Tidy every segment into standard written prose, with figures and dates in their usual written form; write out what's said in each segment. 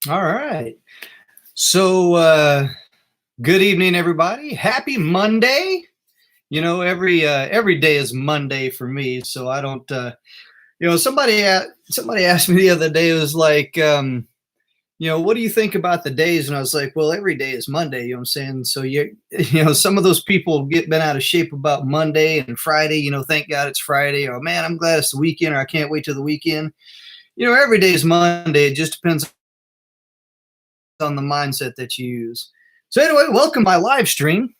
All right. So, good evening, everybody. Happy Monday. Every day is Monday for me, so I don't. Somebody asked me the other day. It was like, what do you think about the days? And I was like, well, every day is Monday. You know what I'm saying? So some of those people get bent out of shape about Monday and Friday. Thank God it's Friday. Or man, I'm glad it's the weekend. Or I can't wait till the weekend. Every day is Monday. It just depends on the mindset that you use. So anyway, welcome to my live stream.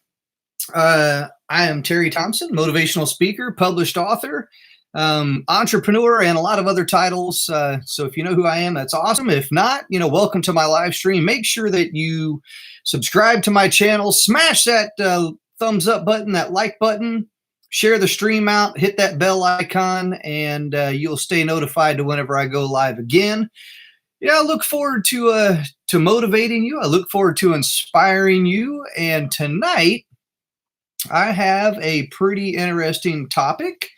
I am Terry Thompson, motivational speaker, published author, entrepreneur, and a lot of other titles. So if you know who I am, that's awesome. If not, welcome to my live stream. Make sure that you subscribe to my channel, smash that thumbs up button, that like button, share the stream out, hit that bell icon, and you'll stay notified to whenever I go live again. I look forward to motivating you. I look forward to inspiring you. And tonight, I have a pretty interesting topic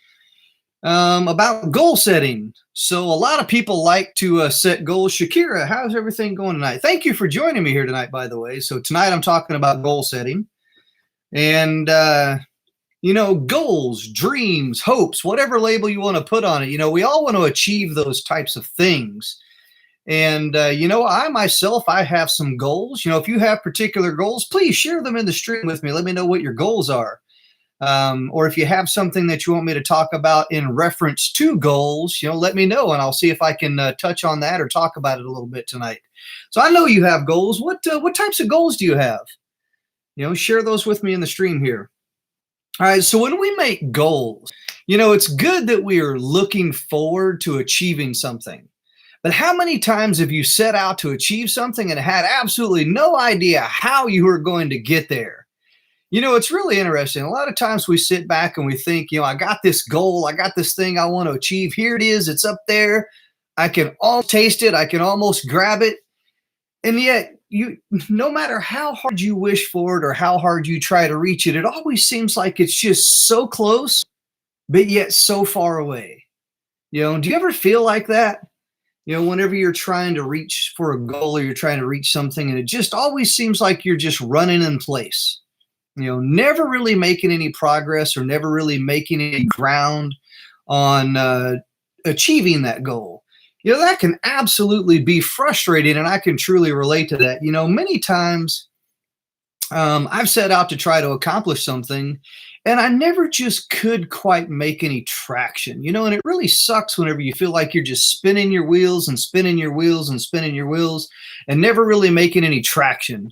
about goal setting. So a lot of people like to set goals. Shakira, how's everything going tonight? Thank you for joining me here tonight, by the way. So tonight I'm talking about goal setting. And, goals, dreams, hopes, whatever label you want to put on it. We all want to achieve those types of things. And, I myself, I have some goals. If you have particular goals, please share them in the stream with me. Let me know what your goals are. Or if you have something that you want me to talk about in reference to goals, let me know and I'll see if I can touch on that or talk about it a little bit tonight. So I know you have goals. What types of goals do you have? Share those with me in the stream here. All right. So when we make goals, it's good that we are looking forward to achieving something. But how many times have you set out to achieve something and had absolutely no idea how you were going to get there? It's really interesting. A lot of times we sit back and we think, I got this goal. I got this thing I want to achieve. Here it is. It's up there. I can all taste it. I can almost grab it. And yet, no matter how hard you wish for it or how hard you try to reach it, it always seems like it's just so close, but yet so far away. Do you ever feel like that? Whenever you're trying to reach for a goal or you're trying to reach something, and it just always seems like you're just running in place, never really making any progress or never really making any ground on achieving that goal. That can absolutely be frustrating, and I can truly relate to that. Many times I've set out to try to accomplish something, and I never just could quite make any traction, and it really sucks whenever you feel like you're just spinning your wheels and spinning your wheels and spinning your wheels and never really making any traction.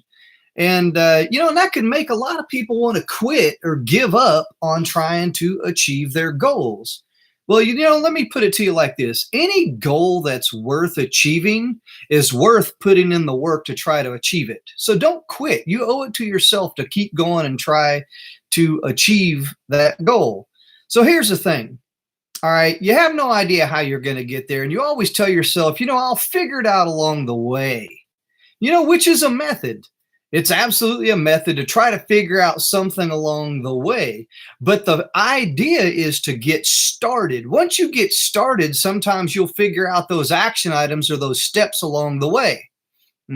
And, and that can make a lot of people want to quit or give up on trying to achieve their goals. Well, let me put it to you like this. Any goal that's worth achieving is worth putting in the work to try to achieve it. So don't quit. You owe it to yourself to keep going and try to achieve that goal. So here's the thing. All right. You have no idea how you're going to get there. And you always tell yourself, I'll figure it out along the way, which is a method. It's absolutely a method to try to figure out something along the way. But the idea is to get started. Once you get started, sometimes you'll figure out those action items or those steps along the way.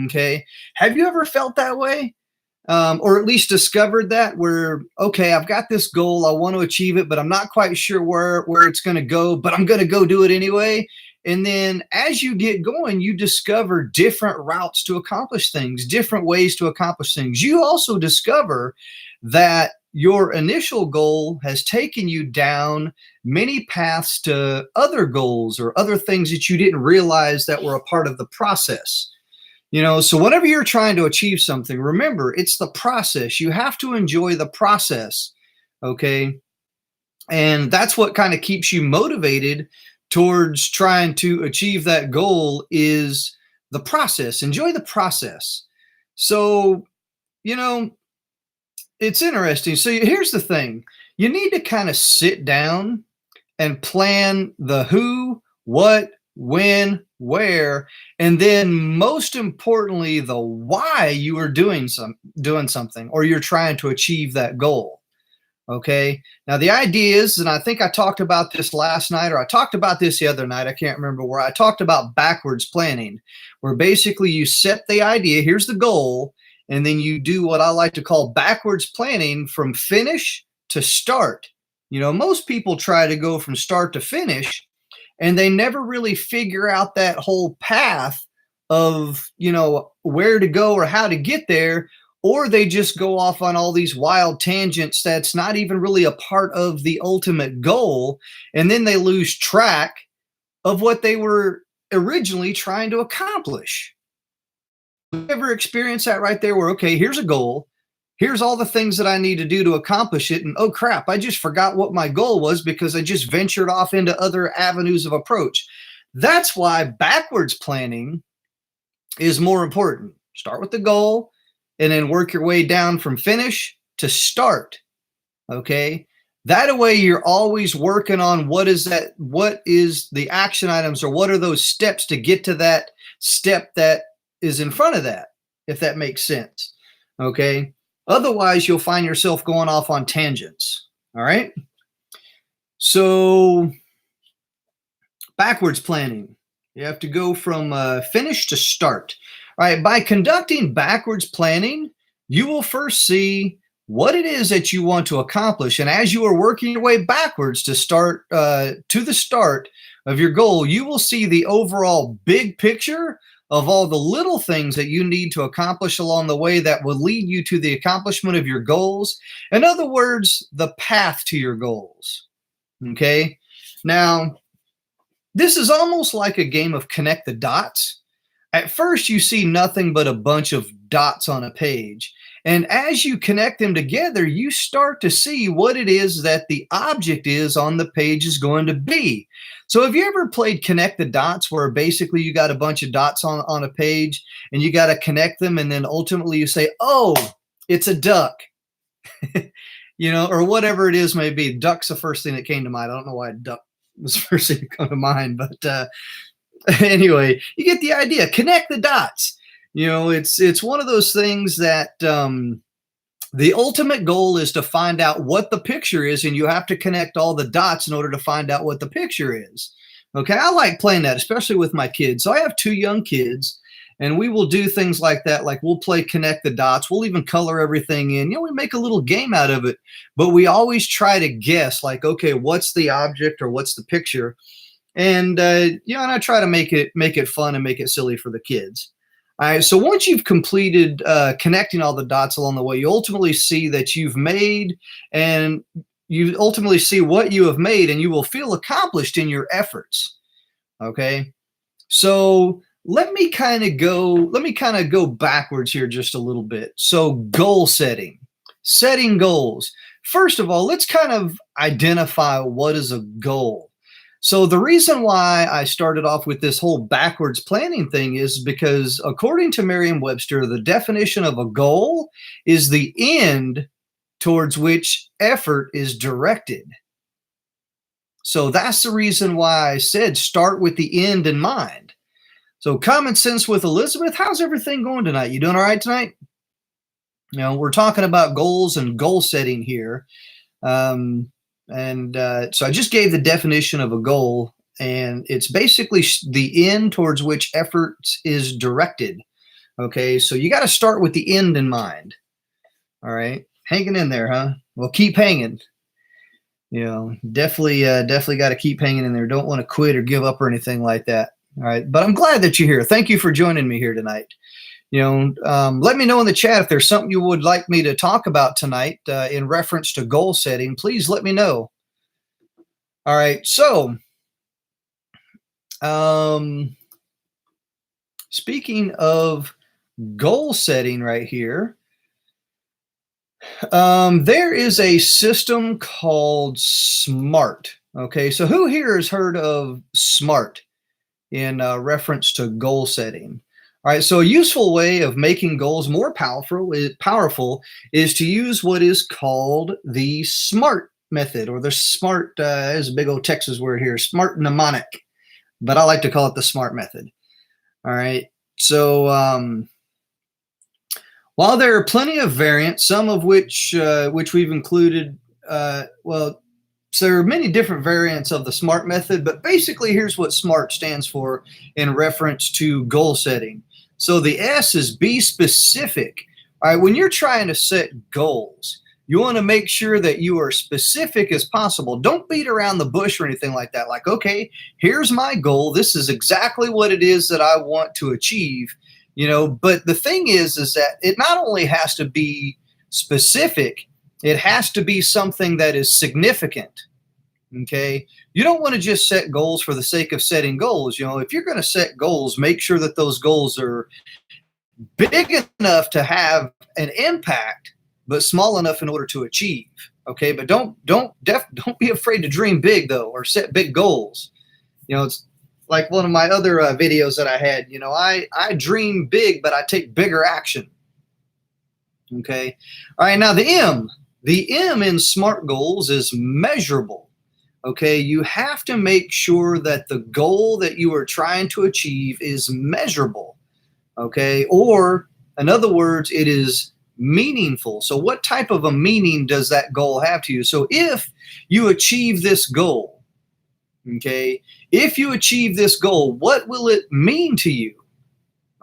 Okay. Have you ever felt that way? Or at least discovered that where, okay, I've got this goal. I want to achieve it, but I'm not quite sure where it's going to go, but I'm going to go do it anyway. And then as you get going, you discover different routes to accomplish things, different ways to accomplish things. You also discover that your initial goal has taken you down many paths to other goals or other things that you didn't realize that were a part of the process. So whenever you're trying to achieve something, remember, it's the process. You have to enjoy the process. Okay. And that's what kind of keeps you motivated towards trying to achieve that goal is the process. Enjoy the process. So, it's interesting. So here's the thing. You need to kind of sit down and plan the who, what, when, where, and then most importantly, the why you are doing something or you're trying to achieve that goal. Okay. Now, the idea is, and I think I talked about this last night, or I talked about this the other night, I can't remember where I talked about backwards planning, where basically you set the idea, here's the goal, and then you do what I like to call backwards planning from finish to start. You know, most people try to go from start to finish, and they never really figure out that whole path of, you know, where to go or how to get there, or they just go off on all these wild tangents that's not even really a part of the ultimate goal, and then they lose track of what they were originally trying to accomplish. You ever experience that right there where, okay, here's a goal, here's all the things that I need to do to accomplish it, and oh crap, I just forgot what my goal was because I just ventured off into other avenues of approach. That's why backwards planning is more important. Start with the goal and then work your way down from finish to start. Okay. That way you're always working on what is the action items, or what are those steps to get to that step that is in front of that, if that makes sense. Okay. Otherwise, you'll find yourself going off on tangents. All right. So, backwards planning. You have to go from finish to start. All right. By conducting backwards planning, you will first see what it is that you want to accomplish. And as you are working your way backwards to the start of your goal, you will see the overall big picture of all the little things that you need to accomplish along the way that will lead you to the accomplishment of your goals. In other words, the path to your goals. Okay. Now, this is almost like a game of connect the dots. At first, you see nothing but a bunch of dots on a page. And as you connect them together, you start to see what it is that the object is on the page is going to be. So have you ever played connect the dots, where basically you got a bunch of dots on a page and you got to connect them, and then ultimately you say, oh, it's a duck, you know, or whatever it is may be. Duck's the first thing that came to mind. I don't know why duck was the first thing to come to mind, but anyway, you get the idea. Connect the dots. You know, it's one of those things that the ultimate goal is to find out what the picture is, and you have to connect all the dots in order to find out what the picture is. Okay, I like playing that, especially with my kids. So I have 2 young kids, and we will do things like that. Like we'll play connect the dots. We'll even color everything in. You know, we make a little game out of it, but we always try to guess, like, okay, what's the object or what's the picture? And you know, and I try to make it fun and make it silly for the kids. All right, so once you've completed connecting all the dots along the way, you ultimately see that you've made, and you ultimately see what you have made, and you will feel accomplished in your efforts. Okay, so let me kind of go backwards here just a little bit. So goal setting goals. First of all, let's kind of identify what is a goal. So the reason why I started off with this whole backwards planning thing is because, according to Merriam-Webster, the definition of a goal is the end towards which effort is directed. So that's the reason why I said start with the end in mind. So common sense with Elizabeth. How's everything going tonight? You doing all right tonight? You know, we're talking about goals and goal setting here. So I just gave the definition of a goal, and it's basically the end towards which effort is directed. Okay, so you got to start with the end in mind. All right, hanging in there, huh? Well, keep hanging. You know, definitely got to keep hanging in there. Don't want to quit or give up or anything like that. All right, but I'm glad that you're here. Thank you for joining me here tonight. You know, let me know in the chat if there's something you would like me to talk about tonight in reference to goal setting. Please let me know. All right, so speaking of goal setting right here, there is a system called SMART. Okay, so who here has heard of SMART in reference to goal setting? All right, so a useful way of making goals more powerful is to use what is called the SMART method, or the SMART, is a big old Texas word here, SMART mnemonic, but I like to call it the SMART method. All right, so while there are plenty of variants, some of which we've included well, so there are many different variants of the SMART method, but basically here's what SMART stands for in reference to goal setting. So the S is be specific. All right, when you're trying to set goals, you want to make sure that you are specific as possible. Don't beat around the bush or anything like that. Like, okay, here's my goal. This is exactly what it is that I want to achieve. But the thing is that it not only has to be specific, it has to be something that is significant. Okay. You don't want to just set goals for the sake of setting goals. If you're going to set goals, make sure that those goals are big enough to have an impact, but small enough in order to achieve. Okay. But don't be afraid to dream big though, or set big goals. It's like one of my other videos that I had, I dream big, but I take bigger action. Okay. All right. Now the M in SMART goals is measurable. Okay. You have to make sure that the goal that you are trying to achieve is measurable. Okay. Or in other words, it is meaningful. So what type of a meaning does that goal have to you? So if you achieve this goal, okay, if you achieve this goal, what will it mean to you?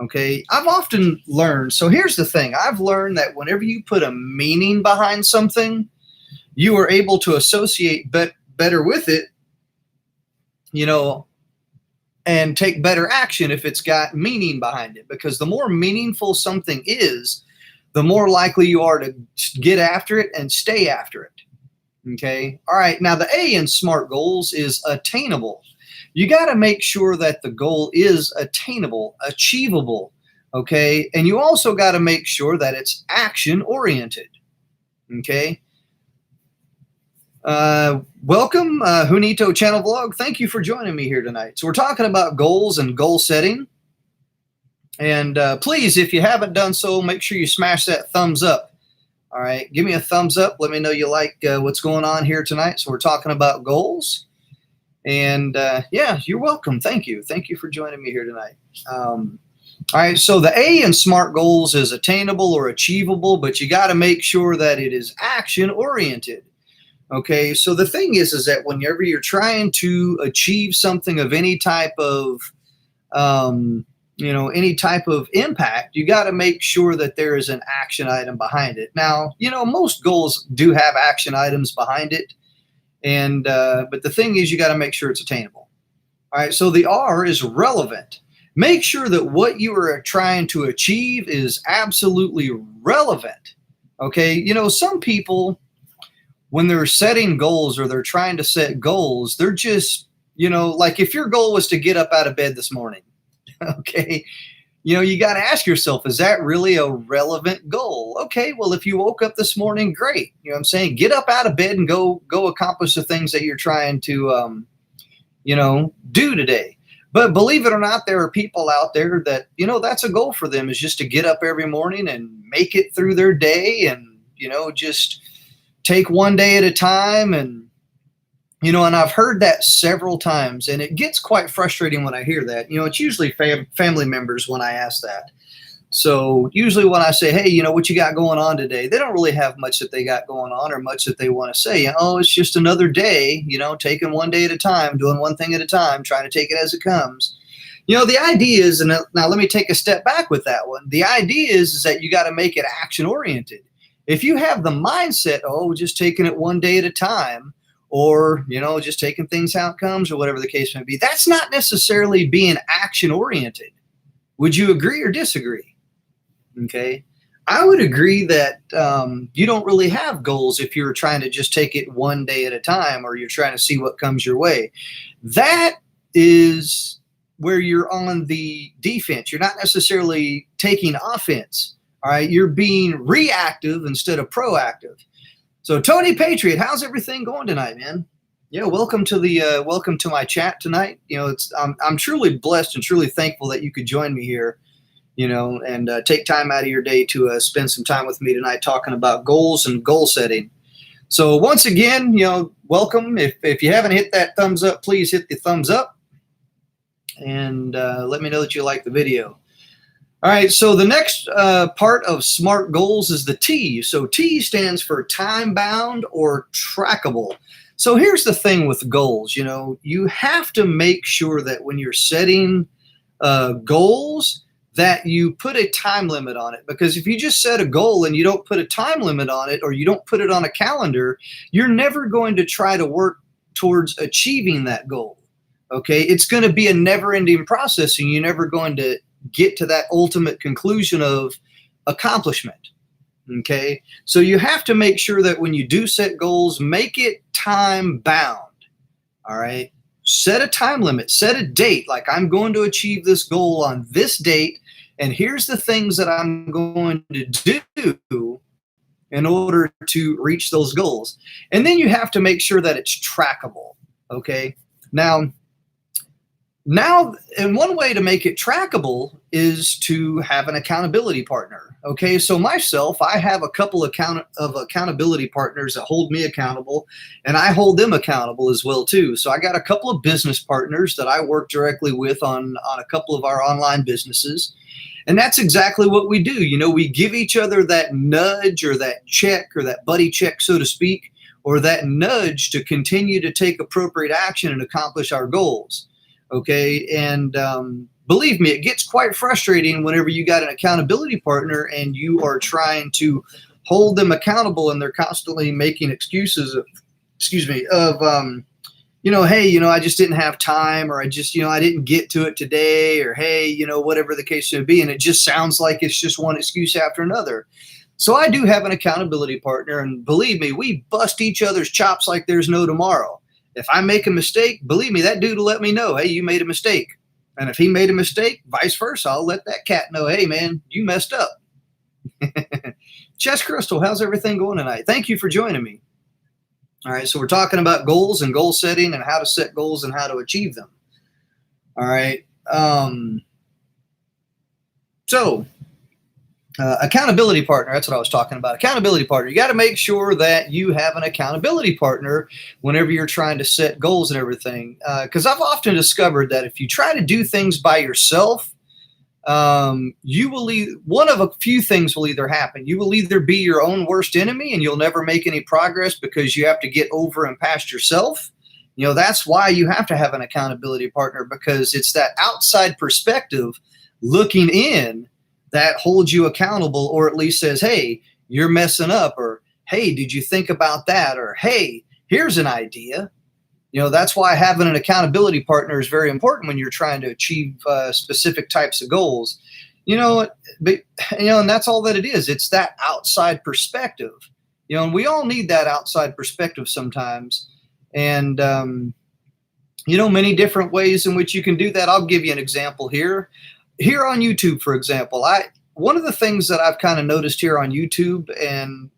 Okay, I've often learned, so here's the thing, I've learned that whenever you put a meaning behind something, you are able to associate better with it, and take better action if it's got meaning behind it. Because the more meaningful something is, the more likely you are to get after it and stay after it. Okay, all right, now the A in SMART goals is attainable. You got to make sure that the goal is attainable, achievable, okay? And you also got to make sure that it's action-oriented, okay? Welcome, Junito Channel Vlog. Thank you for joining me here tonight. So we're talking about goals and goal setting. And please, if you haven't done so, make sure you smash that thumbs up. All right, give me a thumbs up. Let me know you like what's going on here tonight. So we're talking about goals. And yeah, you're welcome. Thank you. Thank you for joining me here tonight. All right, so the A in SMART goals is attainable or achievable, but you got to make sure that it is action-oriented. Okay, so the thing is that whenever you're trying to achieve something of any type of, any type of impact, you got to make sure that there is an action item behind it. Now, most goals do have action items behind it. And but the thing is, you got to make sure it's attainable. All right. So the R is relevant. Make sure that what you are trying to achieve is absolutely relevant. Okay. Some people, when they're setting goals or they're trying to set goals, they're just, like if your goal was to get up out of bed this morning, okay, you got to ask yourself, is that really a relevant goal? Okay, well, if you woke up this morning, great. You know what I'm saying? Get up out of bed and go accomplish the things that you're trying to, do today. But believe it or not, there are people out there that, that's a goal for them, is just to get up every morning and make it through their day and, just take one day at a time. And, and I've heard that several times, and it gets quite frustrating when I hear that. It's usually family members when I ask that. So usually when I say, hey, what you got going on today? They don't really have much that they got going on or much that they want to say. Oh, it's just another day, taking one day at a time, doing one thing at a time, trying to take it as it comes. The idea is, and now let me take a step back with that one. The idea is that you got to make it action oriented. If you have the mindset, oh, just taking it one day at a time, or, just taking things how it comes, or whatever the case may be, that's not necessarily being action oriented. Would you agree or disagree? Okay. I would agree that you don't really have goals if you're trying to just take it one day at a time, or you're trying to see what comes your way. That is where you're on the defense. You're not necessarily taking offense. All right. You're being reactive instead of proactive. So Tony Patriot, how's everything going tonight, man? Yeah, welcome to my chat tonight. I'm truly blessed and truly thankful that you could join me here, and take time out of your day to spend some time with me tonight talking about goals and goal setting. So once again, welcome. If you haven't hit that thumbs up, please hit the thumbs up, and let me know that you like the video. All right, so the next part of SMART goals is the T. So T stands for time bound or trackable. So here's the thing with goals, you have to make sure that when you're setting goals, that you put a time limit on it. Because if you just set a goal and you don't put a time limit on it, or you don't put it on a calendar, you're never going to try to work towards achieving that goal. Okay, it's going to be a never-ending process, and you're never going to get to that ultimate conclusion of accomplishment. Okay, so you have to make sure that when you do set goals, make it time bound. All right, set a time limit, set a date, like I'm going to achieve this goal on this date, and here's the things that I'm going to do in order to reach those goals. And then you have to make sure that it's trackable. Okay, now, and one way to make it trackable is to have an accountability partner. Okay, so myself, I have a couple of accountability partners that hold me accountable, and I hold them accountable as well too. So I got a couple of business partners that I work directly with on a couple of our online businesses. And that's exactly what we do. We give each other that nudge or that check or that buddy check, so to speak, or that nudge to continue to take appropriate action and accomplish our goals. Okay, and believe me, it gets quite frustrating whenever you got an accountability partner and you are trying to hold them accountable and they're constantly making excuses of, hey, I just didn't have time, or I didn't get to it today, or hey, whatever the case may be. And it just sounds like it's just one excuse after another. So I do have an accountability partner, and believe me, we bust each other's chops like there's no tomorrow. If I make a mistake, believe me, that dude will let me know, hey, you made a mistake. And if he made a mistake, vice versa, I'll let that cat know, hey, man, you messed up. Chess Crystal, how's everything going tonight? Thank you for joining me. All right, so we're talking about goals and goal setting and how to set goals and how to achieve them. All right. Accountability partner, that's what I was talking about. Accountability partner. You got to make sure that you have an accountability partner whenever you're trying to set goals and everything. Because I've often discovered that if you try to do things by yourself, you will one of a few things will either happen. You will either be your own worst enemy and you'll never make any progress because you have to get over and past yourself. That's why you have to have an accountability partner, because it's that outside perspective looking in that holds you accountable, or at least says, hey, you're messing up, or hey, did you think about that? Or hey, here's an idea. That's why having an accountability partner is very important when you're trying to achieve specific types of goals. And that's all that it is. It's that outside perspective. And we all need that outside perspective sometimes. And, many different ways in which you can do that. I'll give you an example here. Here on YouTube, for example, one of the things that I've kind of noticed here on YouTube, and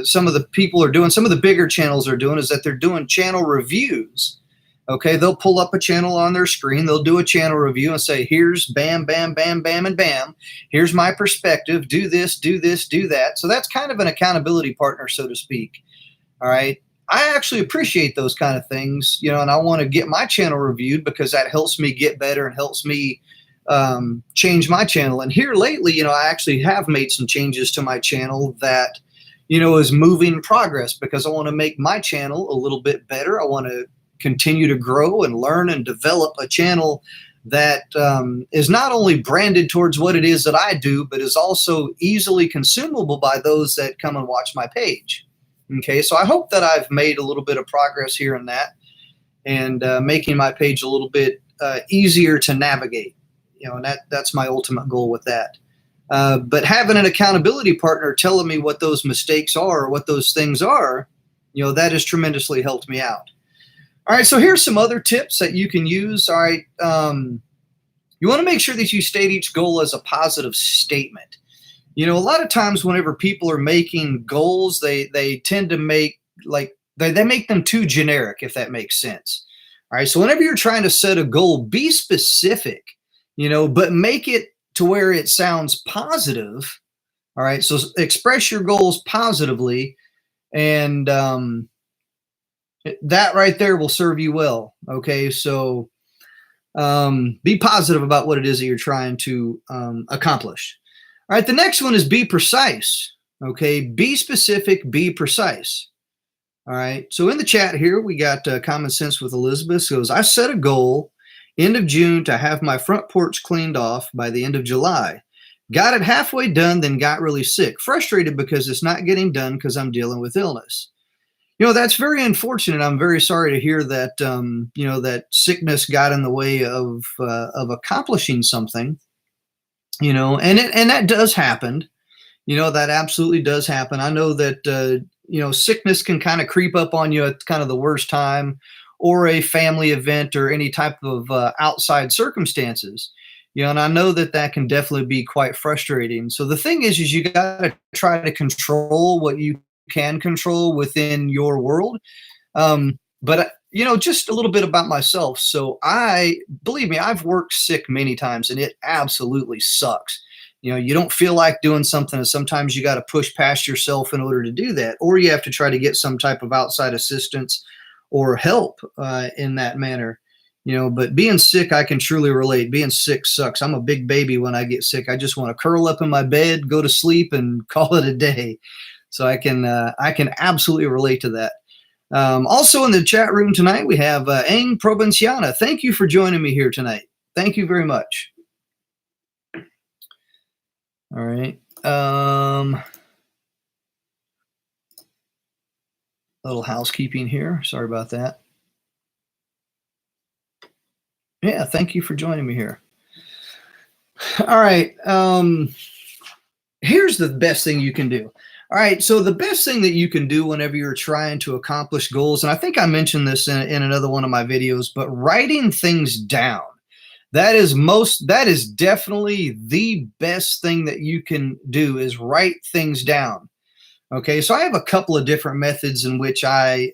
some of the people are doing, some of the bigger channels are doing, is that they're doing channel reviews. Okay, they'll pull up a channel on their screen, they'll do a channel review and say, here's bam, bam, bam, bam, and bam. Here's my perspective. Do this, do this, do that. So that's kind of an accountability partner, so to speak. All right. I actually appreciate those kind of things, and I want to get my channel reviewed because that helps me get better and helps me change my channel. And here lately, I actually have made some changes to my channel that, is moving progress, because I want to make my channel a little bit better. I want to continue to grow and learn and develop a channel that is not only branded towards what it is that I do, but is also easily consumable by those that come and watch my page. Okay, so I hope that I've made a little bit of progress here in that, and making my page a little bit easier to navigate. And that's my ultimate goal with that. But having an accountability partner telling me what those mistakes are, or what those things are, that has tremendously helped me out. All right, so here's some other tips that you can use. All right, you want to make sure that you state each goal as a positive statement. A lot of times whenever people are making goals, they tend to make they make them too generic, if that makes sense. All right, so whenever you're trying to set a goal, be specific. But make it to where it sounds positive. All right, so express your goals positively, and that right there will serve you well. Okay, so Be positive about what it is that you're trying to accomplish. All right, the next one is be precise. Okay, be specific, be precise. All right, so in the chat here, we got Common Sense with Elizabeth. It goes, I set a goal end of June to have my front porch cleaned off by the end of July. Got it halfway done, then got really sick. Frustrated because it's not getting done because I'm dealing with illness. That's very unfortunate. I'm very sorry to hear that, that sickness got in the way of accomplishing something, and that does happen. That absolutely does happen. I know that, sickness can kind of creep up on you at kind of the worst time, or a family event or any type of outside circumstances. And I know that that can definitely be quite frustrating. So the thing is you got to try to control what you can control within your world. But just a little bit about myself. So believe me, I've worked sick many times and it absolutely sucks. You don't feel like doing something, and sometimes you got to push past yourself in order to do that, or you have to try to get some type of outside assistance or help in that manner. But being sick, I can truly relate. Being sick sucks. I'm a big baby when I get sick. I just want to curl up in my bed, go to sleep, and call it a day. So I can absolutely relate to that. Also in the chat room tonight, we have Ang Provinciana. Thank you for joining me here tonight. Thank you very much. All right. Little housekeeping here. Sorry about that. Yeah, thank you for joining me here. All right. Here's the best thing you can do. All right. So the best thing that you can do whenever you're trying to accomplish goals, and I think I mentioned this in another one of my videos, but writing things down. That is definitely the best thing that you can do is write things down. Okay, so I have a couple of different methods in which I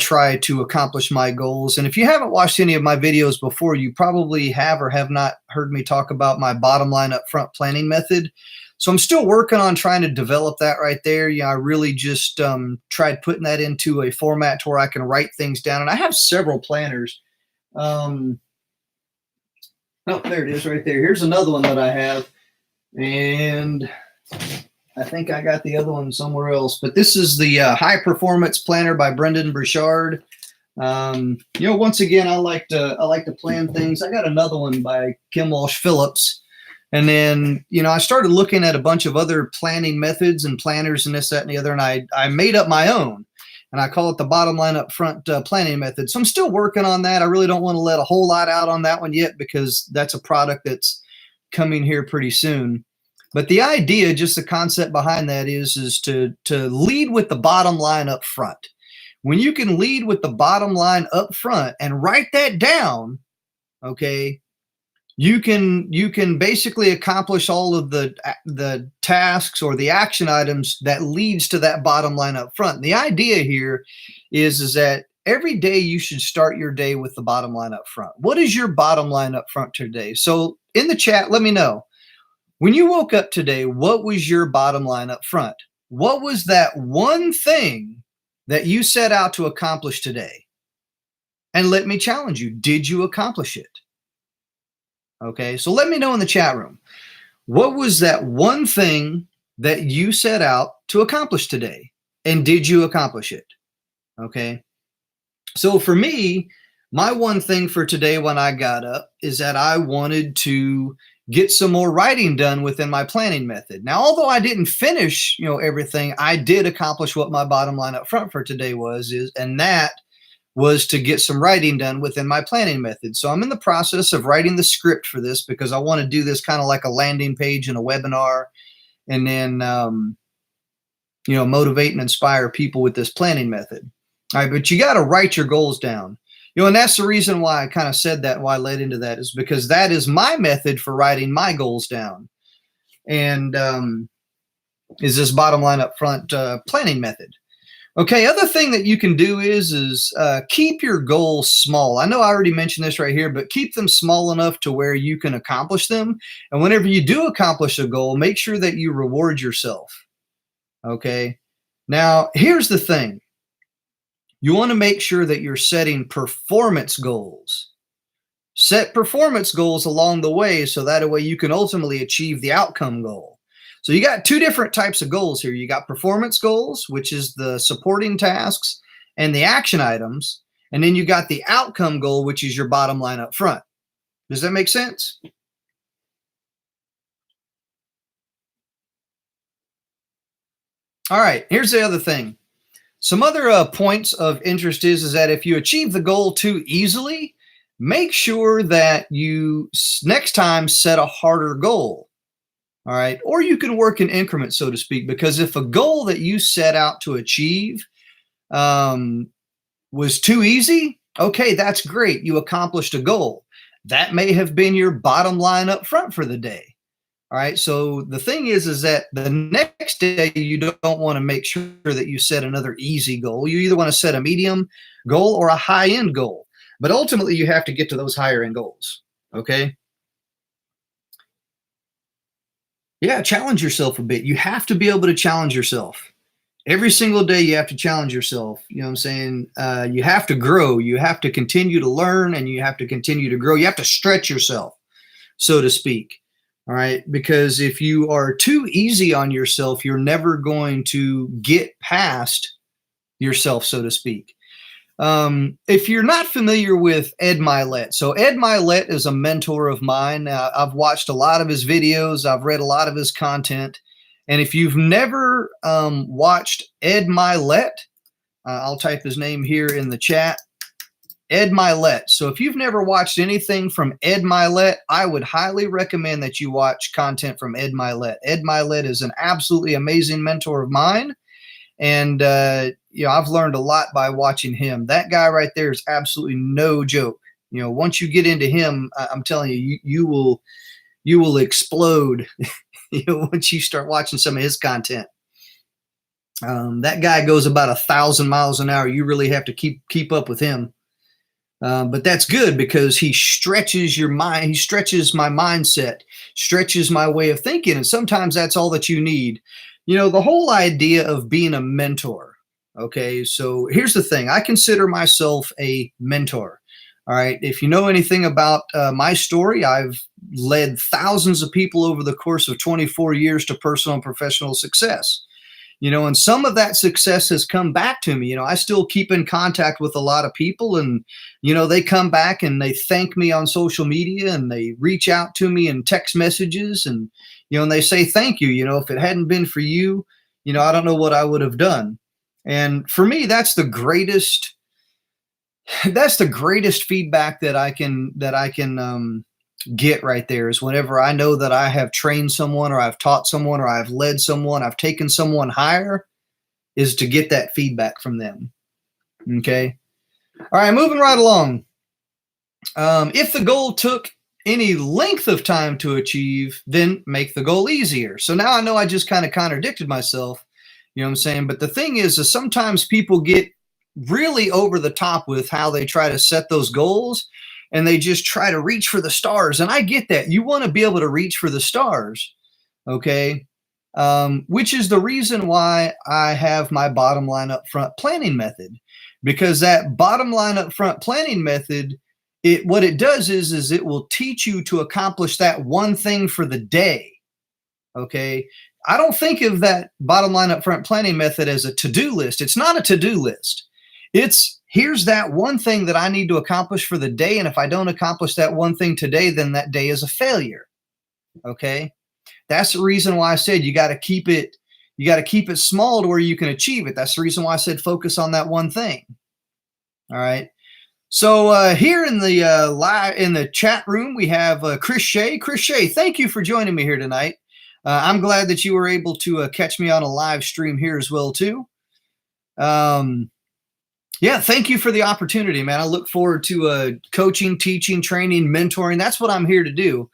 try to accomplish my goals. And if you haven't watched any of my videos before, you probably have or have not heard me talk about my bottom line upfront planning method. So I'm still working on trying to develop that right there. I really just tried putting that into a format to where I can write things down. And I have several planners. Oh, there it is right there. Here's another one that I have. And I think I got the other one somewhere else. But this is the High Performance Planner by Brendan Burchard. Once again, I like to plan things. I got another one by Kim Walsh Phillips. And then, I started looking at a bunch of other planning methods and planners and this, that, and the other. And I made up my own. And I call it the bottom line upfront planning method. So I'm still working on that. I really don't want to let a whole lot out on that one yet because that's a product that's coming here pretty soon. But the idea, just the concept behind that is to lead with the bottom line up front. When you can lead with the bottom line up front and write that down, okay, you can basically accomplish all of the tasks or the action items that leads to that bottom line up front. The idea here is that every day you should start your day with the bottom line up front. What is your bottom line up front today? So in the chat, let me know. When you woke up today, what was your bottom line up front? What was that one thing that you set out to accomplish today? And let me challenge you. Did you accomplish it? Okay, so let me know in the chat room. What was that one thing that you set out to accomplish today? And did you accomplish it? Okay, so for me, my one thing for today when I got up is that I wanted to get some more writing done within my planning method. Now, although I didn't finish, everything, I did accomplish what my bottom line up front for today and that was to get some writing done within my planning method. So I'm in the process of writing the script for this because I want to do this kind of like a landing page in a webinar and then, motivate and inspire people with this planning method. All right, but you got to write your goals down. And that's the reason why I kind of said that, why I led into that, is because that is my method for writing my goals down. And is this bottom line up front planning method. Okay, other thing that you can do is keep your goals small. I know I already mentioned this right here, but keep them small enough to where you can accomplish them. And whenever you do accomplish a goal, make sure that you reward yourself. Okay, now here's the thing. You want to make sure that you're setting performance goals. Set performance goals along the way so that way you can ultimately achieve the outcome goal. So you got two different types of goals here. You got performance goals, which is the supporting tasks and the action items. And then you got the outcome goal, which is your bottom line up front. Does that make sense? All right, here's the other thing. Some other points of interest is that if you achieve the goal too easily, make sure that you next time set a harder goal. All right, or you can work in increments, so to speak, because if a goal that you set out to achieve was too easy, okay, that's great. You accomplished a goal. That may have been your bottom line up front for the day. All right. So the thing is that the next day you don't want to make sure that you set another easy goal. You either want to set a medium goal or a high end goal, but ultimately you have to get to those higher end goals. Okay. Yeah. Challenge yourself a bit. You have to be able to challenge yourself. Every single day you have to challenge yourself. You know what I'm saying? You have to grow. You have to continue to learn and you have to continue to grow. You have to stretch yourself, so to speak. All right. Because if you are too easy on yourself, you're never going to get past yourself, so to speak. If you're not familiar with Ed Mylett, so Ed Mylett is a mentor of mine. I've watched a lot of his videos. I've read a lot of his content. And if you've never watched Ed Mylett, I'll type his name here in the chat. Ed Mylett. So if you've never watched anything from Ed Mylett, I would highly recommend that you watch content from Ed Mylett. Ed Mylett is an absolutely amazing mentor of mine. And, I've learned a lot by watching him. That guy right there is absolutely no joke. Once you get into him, I'm telling you, you will explode, once you start watching some of his content. That guy goes about 1,000 miles an hour. You really have to keep up with him. But that's good because he stretches your mind. He stretches my mindset, stretches my way of thinking. And sometimes that's all that you need. The whole idea of being a mentor. Okay. So here's the thing. I consider myself a mentor. All right. If you know anything about my story, I've led thousands of people over the course of 24 years to personal and professional success. And some of that success has come back to me. I still keep in contact with a lot of people and, they come back and they thank me on social media and they reach out to me in text messages and, and they say, thank you. If it hadn't been for you, I don't know what I would have done. And for me, that's the greatest feedback that I can get right there is whenever I know that I have trained someone or I've taught someone or I've led someone, I've taken someone higher, is to get that feedback from them. Okay. All right. Moving right along. If the goal took any length of time to achieve, then make the goal easier. So now I know I just kind of contradicted myself, you know what I'm saying? But the thing is sometimes people get really over the top with how they try to set those goals. And they just try to reach for the stars. And I get that. You want to be able to reach for the stars, okay? Which is the reason why I have my bottom line upfront planning method. Because that bottom line upfront planning method, what it does is it will teach you to accomplish that one thing for the day, okay? I don't think of that bottom line upfront planning method as a to-do list. It's not a to-do list. Here's that one thing that I need to accomplish for the day. And if I don't accomplish that one thing today, then that day is a failure. Okay. That's the reason why I said you got to keep it small to where you can achieve it. That's the reason why I said focus on that one thing. All right. So here in the chat room, we have Chris Shea. Chris Shea, thank you for joining me here tonight. I'm glad that you were able to catch me on a live stream here as well too. Yeah, thank you for the opportunity, man. I look forward to coaching, teaching, training, mentoring. That's what I'm here to do.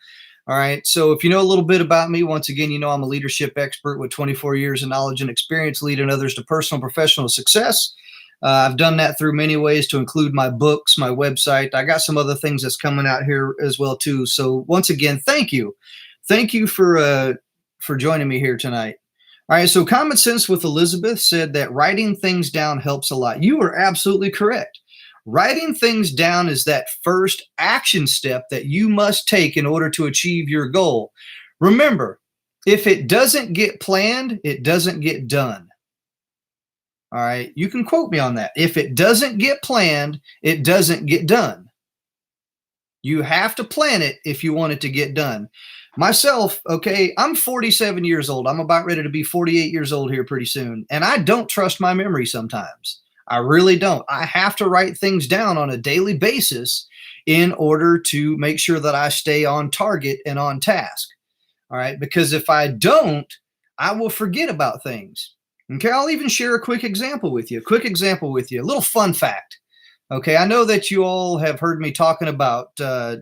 All right. So if you know a little bit about me, once again, I'm a leadership expert with 24 years of knowledge and experience leading others to personal and professional success. I've done that through many ways to include my books, my website. I got some other things that's coming out here as well too. So once again, thank you. Thank you for joining me here tonight. All right, so Common Sense with Elizabeth said that writing things down helps a lot. You are absolutely correct. Writing things down is that first action step that you must take in order to achieve your goal. Remember, if it doesn't get planned, it doesn't get done. All right, you can quote me on that. If it doesn't get planned, it doesn't get done. You have to plan it if you want it to get done. Myself, okay, I'm 47 years old. I'm about ready to be 48 years old here pretty soon. And I don't trust my memory sometimes. I really don't. I have to write things down on a daily basis in order to make sure that I stay on target and on task. All right, because if I don't, I will forget about things. Okay, I'll even share a quick example with you. A little fun fact. Okay, I know that you all have heard me talking about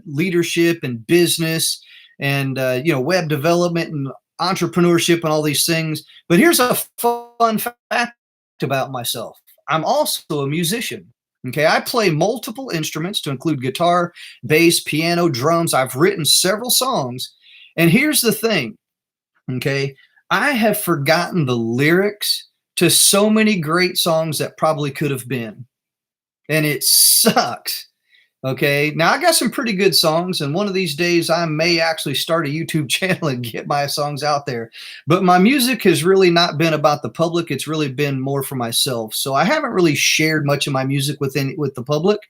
leadership and business and web development and entrepreneurship and all these things. But here's a fun fact about myself. I'm also a musician. Okay, I play multiple instruments to include guitar, bass, piano, drums. I've written several songs. And here's the thing. Okay, I have forgotten the lyrics to so many great songs that probably could have been. And it sucks. Okay. Now I got some pretty good songs, and one of these days I may actually start a YouTube channel and get my songs out there. But my music has really not been about the public. It's really been more for myself. So I haven't really shared much of my music with the public,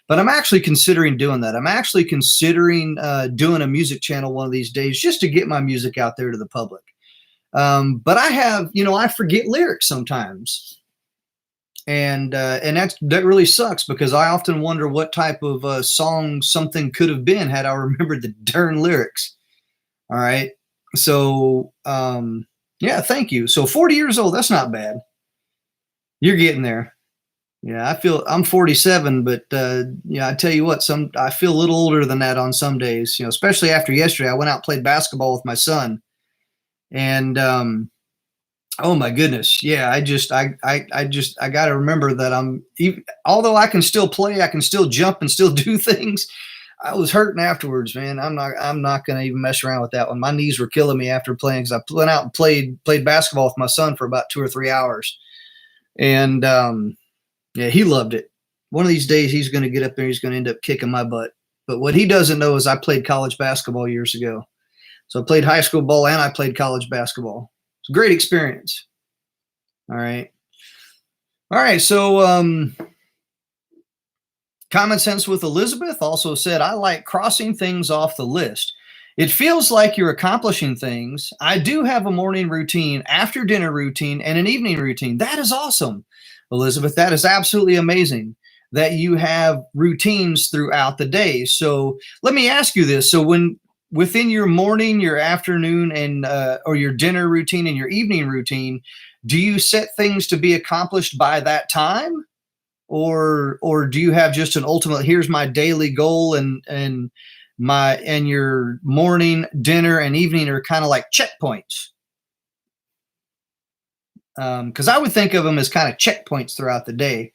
but I'm actually considering doing that. I'm actually considering doing a music channel one of these days just to get my music out there to the public. But I forget lyrics sometimes. And that really sucks, because I often wonder what type of song something could have been had I remembered the darn lyrics. All right. So, yeah, thank you. So 40 years old, that's not bad. You're getting there. Yeah, I'm 47, but I tell you what, I feel a little older than that on some days, especially after yesterday. I went out and played basketball with my son, and oh my goodness. Yeah. I got to remember that although I can still play, I can still jump and still do things. I was hurting afterwards, man. I'm not going to even mess around with that one. My knees were killing me after playing, because I went out and played basketball with my son for about 2 or 3 hours. And, yeah, he loved it. One of these days he's going to get up there. He's going to end up kicking my butt. But what he doesn't know is I played college basketball years ago. So I played high school ball and I played college basketball. It's a great experience. All right. So Common Sense with Elizabeth also said, I like crossing things off the list. It feels like you're accomplishing things. I do have a morning routine, after dinner routine, and an evening routine. That is awesome, Elizabeth. That is absolutely amazing that you have routines throughout the day. So let me ask you this. So within your morning, your afternoon, and or your dinner routine and your evening routine, do you set things to be accomplished by that time, or do you have just an ultimate? Here's my daily goal, and your morning, dinner, and evening are kind of like checkpoints. Because I would think of them as kind of checkpoints throughout the day.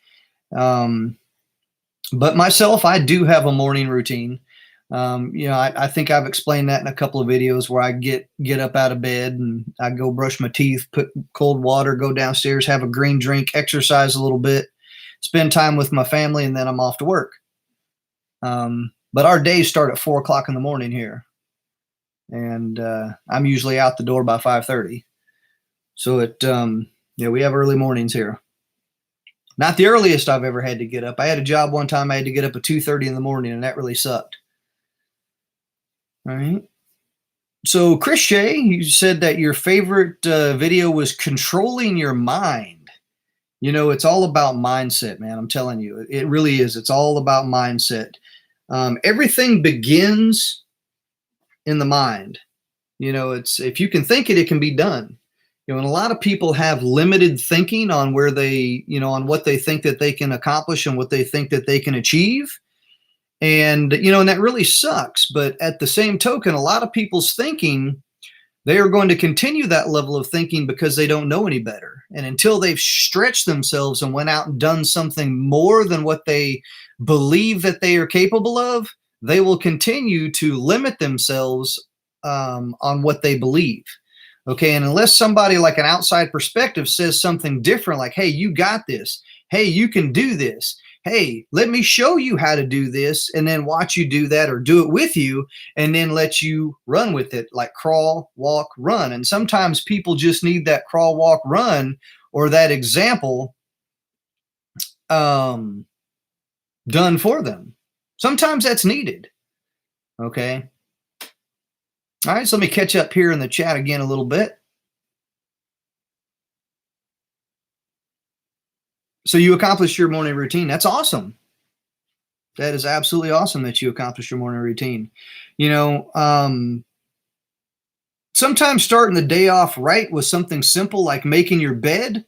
But myself, I do have a morning routine. I think I've explained that in a couple of videos, where I get up out of bed and I go brush my teeth, put cold water, go downstairs, have a green drink, exercise a little bit, spend time with my family, and then I'm off to work. But our days start at 4 o'clock in the morning here, and I'm usually out the door by 5:30. So we have early mornings here. Not the earliest I've ever had to get up. I had a job one time I had to get up at 2:30 in the morning, and that really sucked. All right. So Chris Shea, you said that your favorite video was controlling your mind. It's all about mindset, man. I'm telling you, it really is. It's all about mindset. Everything begins in the mind. If you can think it, it can be done. And a lot of people have limited thinking on where they, on what they think that they can accomplish and what they think that they can achieve. And, and that really sucks. But at the same token, a lot of people's thinking, they are going to continue that level of thinking because they don't know any better. And until they've stretched themselves and went out and done something more than what they believe that they are capable of, they will continue to limit themselves on what they believe. Okay. And unless somebody like an outside perspective says something different, like, hey, you got this. Hey, you can do this. Hey, let me show you how to do this, and then watch you do that or do it with you, and then let you run with it, like crawl, walk, run. And sometimes people just need that crawl, walk, run, or that example done for them. Sometimes that's needed. Okay. All right. So let me catch up here in the chat again a little bit. So you accomplished your morning routine. That's awesome. That is absolutely awesome that you accomplished your morning routine. You know, sometimes starting the day off right with something simple like making your bed,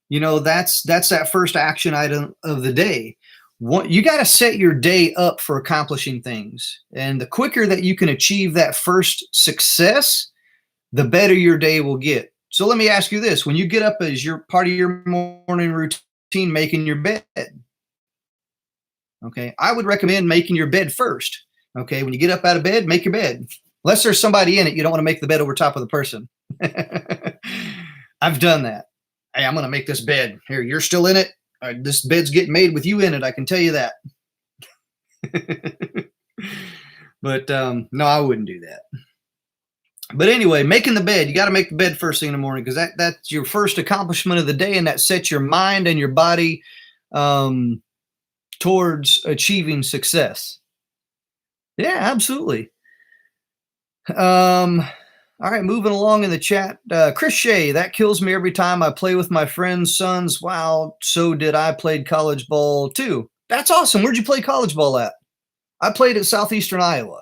you know, that's that first action item of the day. You got to set your day up for accomplishing things. And the quicker that you can achieve that first success, the better your day will get. So let me ask you this. When you get up, as your part of your morning routine, making your bed. Okay. I would recommend making your bed first. Okay. When you get up out of bed, make your bed. Unless there's somebody in it, you don't want to make the bed over top of the person. I've done that. Hey, I'm going to make this bed. Here, you're still in it. This bed's getting made with you in it. I can tell you that. But no, I wouldn't do that. But anyway, making the bed, you got to make the bed first thing in the morning, because that's your first accomplishment of the day, and that sets your mind and your body towards achieving success. Yeah, absolutely. All right, moving along in the chat. Chris Shea, that kills me every time I play with my friends' sons. Wow, so did I. Played college ball too. That's awesome. Where'd you play college ball at? I played at Southeastern Iowa.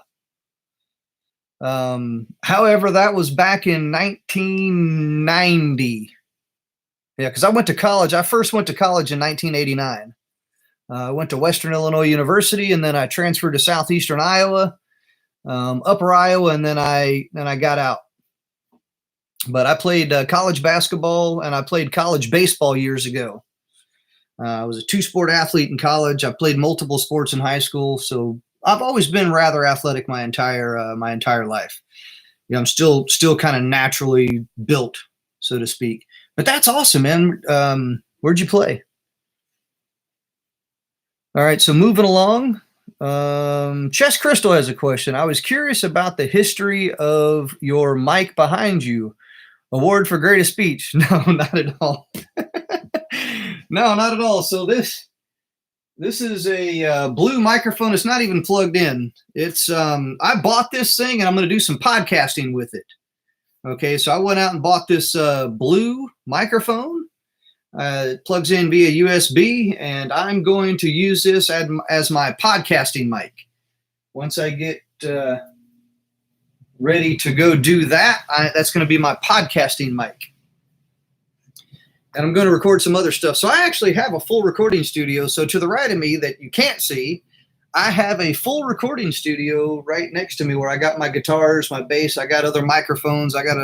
However, that was back in 1990. Yeah, because I went to college. I first went to college in 1989. I went to Western Illinois University, and then I transferred to Southeastern Iowa, Upper Iowa, and then I got out. But I played college basketball, and I played college baseball years ago. I was a two-sport athlete in college. I played multiple sports in high school, so I've always been rather athletic my entire life. You know, I'm still kind of naturally built, so to speak. But that's awesome, man. Where'd you play? All right, so moving along. Chess Crystal has a question. I was curious about the history of your mic behind you. Award for greatest speech. No, not at all. No, not at all. So this is a blue microphone. It's not even plugged in. It's I bought this thing, and I'm going to do some podcasting with it. Okay, so I went out and bought this blue microphone. It plugs in via USB, and I'm going to use this as my podcasting mic. Once I get ready to go do that, that's going to be my podcasting mic. And I'm going to record some other stuff. So I actually have a full recording studio. So to the right of me that you can't see, I have a full recording studio right next to me where I got my guitars, my bass, I got other microphones, I got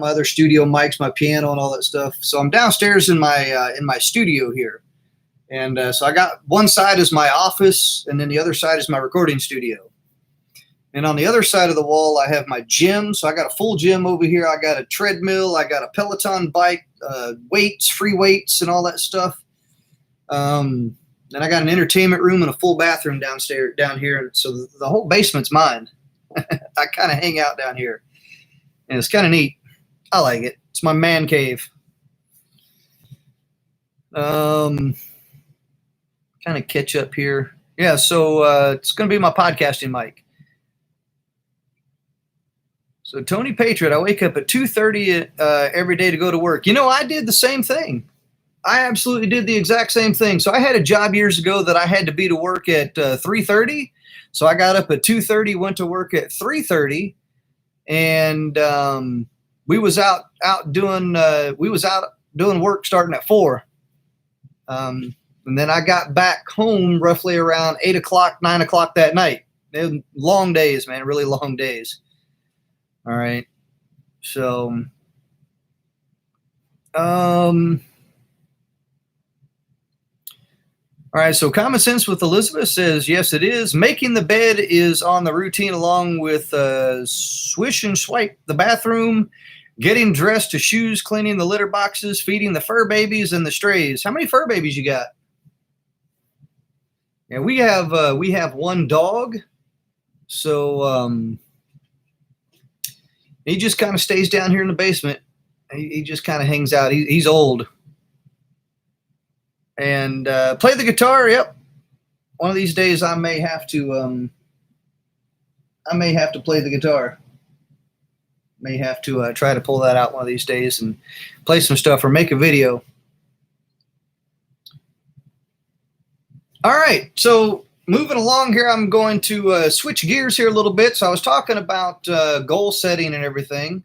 my other studio mics, my piano, and all that stuff. So I'm downstairs in my studio here. And so I got one side is my office, and then the other side is my recording studio. And on the other side of the wall, I have my gym. So I got a full gym over here. I got a treadmill. I got a Peloton bike, weights, free weights, and all that stuff. And I got an entertainment room and a full bathroom down here. So the whole basement's mine. I kind of hang out down here. And it's kind of neat. I like it. It's my man cave. Kind of catch up here. Yeah, so it's going to be my podcasting mic. So Tony Patriot, I wake up at 2:30 every day to go to work. You know, I did the same thing. I absolutely did the exact same thing. So I had a job years ago that I had to be to work at 3:30. So I got up at 2:30, went to work at 3:30, and we was out doing work starting at 4. And then I got back home roughly around 8 o'clock, 9 o'clock that night. They were long days, man, really long days. All right. So, all All right, so Common Sense with Elizabeth says, yes, it is. Making the bed is on the routine along with swish and swipe the bathroom, getting dressed to shoes, cleaning the litter boxes, feeding the fur babies and the strays. How many fur babies you got? Yeah, we have one dog. So he just kind of stays down here in the basement. He just kind of hangs out. He's old. And play the guitar. Yep. One of these days I may have to play the guitar. May have to try to pull that out one of these days and play some stuff or make a video. All right. So moving along here, I'm going to switch gears here a little bit. So I was talking about goal setting and everything.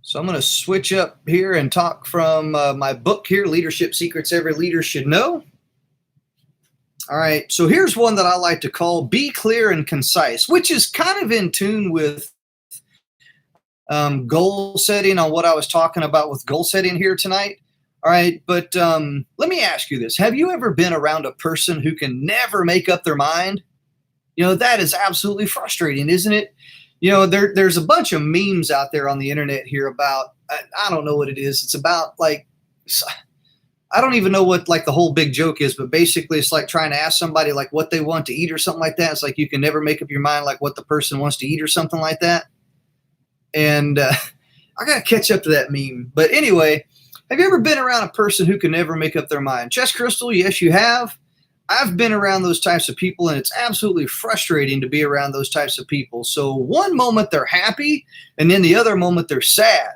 So I'm going to switch up here and talk from my book here, Leadership Secrets Every Leader Should Know. All right, so here's one that I like to call Be Clear and Concise, which is kind of in tune with goal setting on what I was talking about with goal setting here tonight. All right, but let me ask you this. Have you ever been around a person who can never make up their mind? You know, that is absolutely frustrating, isn't it? You know, there's a bunch of memes out there on the internet here about, I don't know what it is. It's about like, I don't even know what like the whole big joke is, but basically it's like trying to ask somebody like what they want to eat or something like that. It's like you can never make up your mind like what the person wants to eat or something like that. And I got to catch up to that meme. But anyway, have you ever been around a person who can never make up their mind? Chess Crystal, yes, you have. I've been around those types of people, and it's absolutely frustrating to be around those types of people. So one moment they're happy, and then the other moment they're sad.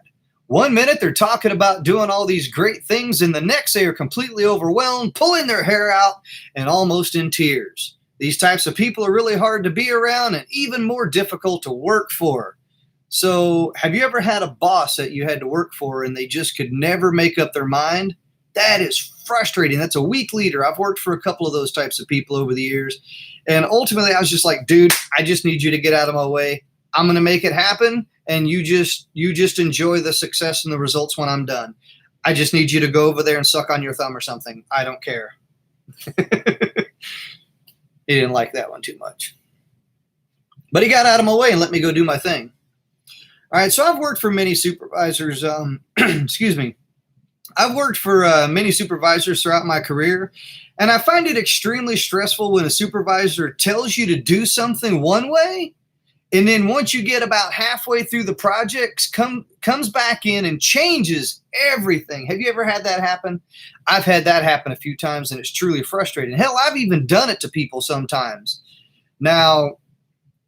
One minute they're talking about doing all these great things, and the next they are completely overwhelmed, pulling their hair out, and almost in tears. These types of people are really hard to be around and even more difficult to work for. So have you ever had a boss that you had to work for and they just could never make up their mind? That is frustrating. That's a weak leader. I've worked for a couple of those types of people over the years. And ultimately, I was just like, dude, I just need you to get out of my way. I'm going to make it happen. And you just enjoy the success and the results when I'm done. I just need you to go over there and suck on your thumb or something. I don't care. He didn't like that one too much. But he got out of my way and let me go do my thing. All right. So I've worked for many supervisors. Excuse me. I've worked for many supervisors throughout my career, and I find it extremely stressful when a supervisor tells you to do something one way, and then once you get about halfway through the project, comes back in and changes everything. Have you ever had that happen? I've had that happen a few times, and it's truly frustrating. Hell, I've even done it to people sometimes. Now,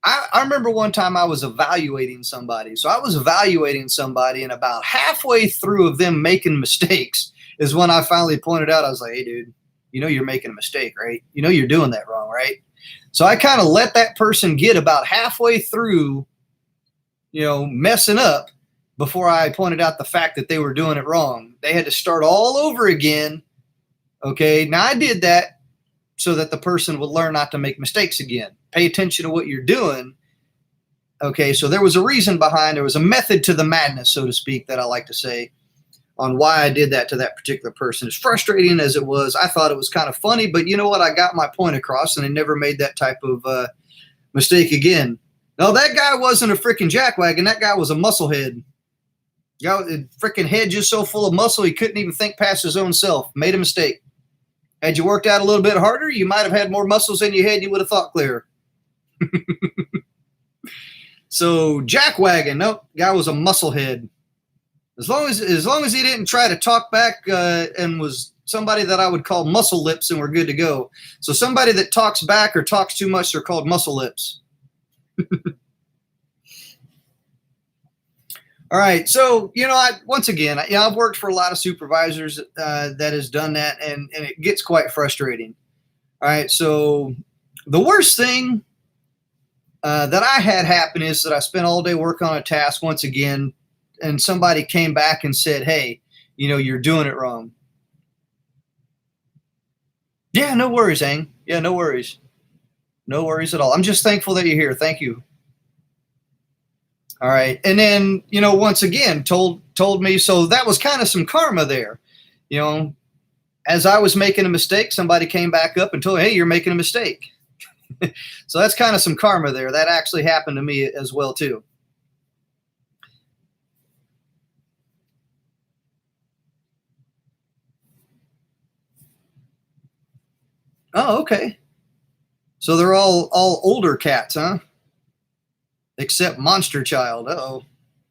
I remember one time I was evaluating somebody. So I was evaluating somebody, and about halfway through of them making mistakes is when I finally pointed out, I was like, hey, dude, you know you're making a mistake, right? You know you're doing that wrong, right? So I kind of let that person get about halfway through, you know, messing up before I pointed out the fact that they were doing it wrong. They had to start all over again. Okay, now I did that so that the person would learn not to make mistakes again. Pay attention to what you're doing. Okay, so there was a reason behind, there was a method to the madness, so to speak, that I like to say on why I did that to that particular person. As frustrating as it was, I thought it was kind of funny, but you know what? I got my point across, and I never made that type of mistake again. No, that guy wasn't a freaking jackwagon. That guy was a musclehead. Freaking head just so full of muscle, he couldn't even think past his own self. Made a mistake. Had you worked out a little bit harder, you might have had more muscles in your head, and you would have thought clearer. So jackwagon, nope, guy was a musclehead. As long as he didn't try to talk back and was somebody that I would call muscle lips, and we're good to go. So somebody that talks back or talks too much, they're called muscle lips. All right, so you know, I've worked for a lot of supervisors that has done that, and it gets quite frustrating. All right, so the worst thing that I had happen is that I spent all day working on a task once again, and somebody came back and said, hey, you know, you're doing it wrong. Yeah, no worries, Ang. Yeah, no worries. No worries at all. I'm just thankful that you're here. Thank you. All right. And then, once again, told me, so that was kind of some karma there. You know, as I was making a mistake, somebody came back up and told me, hey, you're making a mistake. So that's kind of some karma there. That actually happened to me as well, too. Oh, okay. So they're all older cats, huh? Except Monster Child. Uh-oh.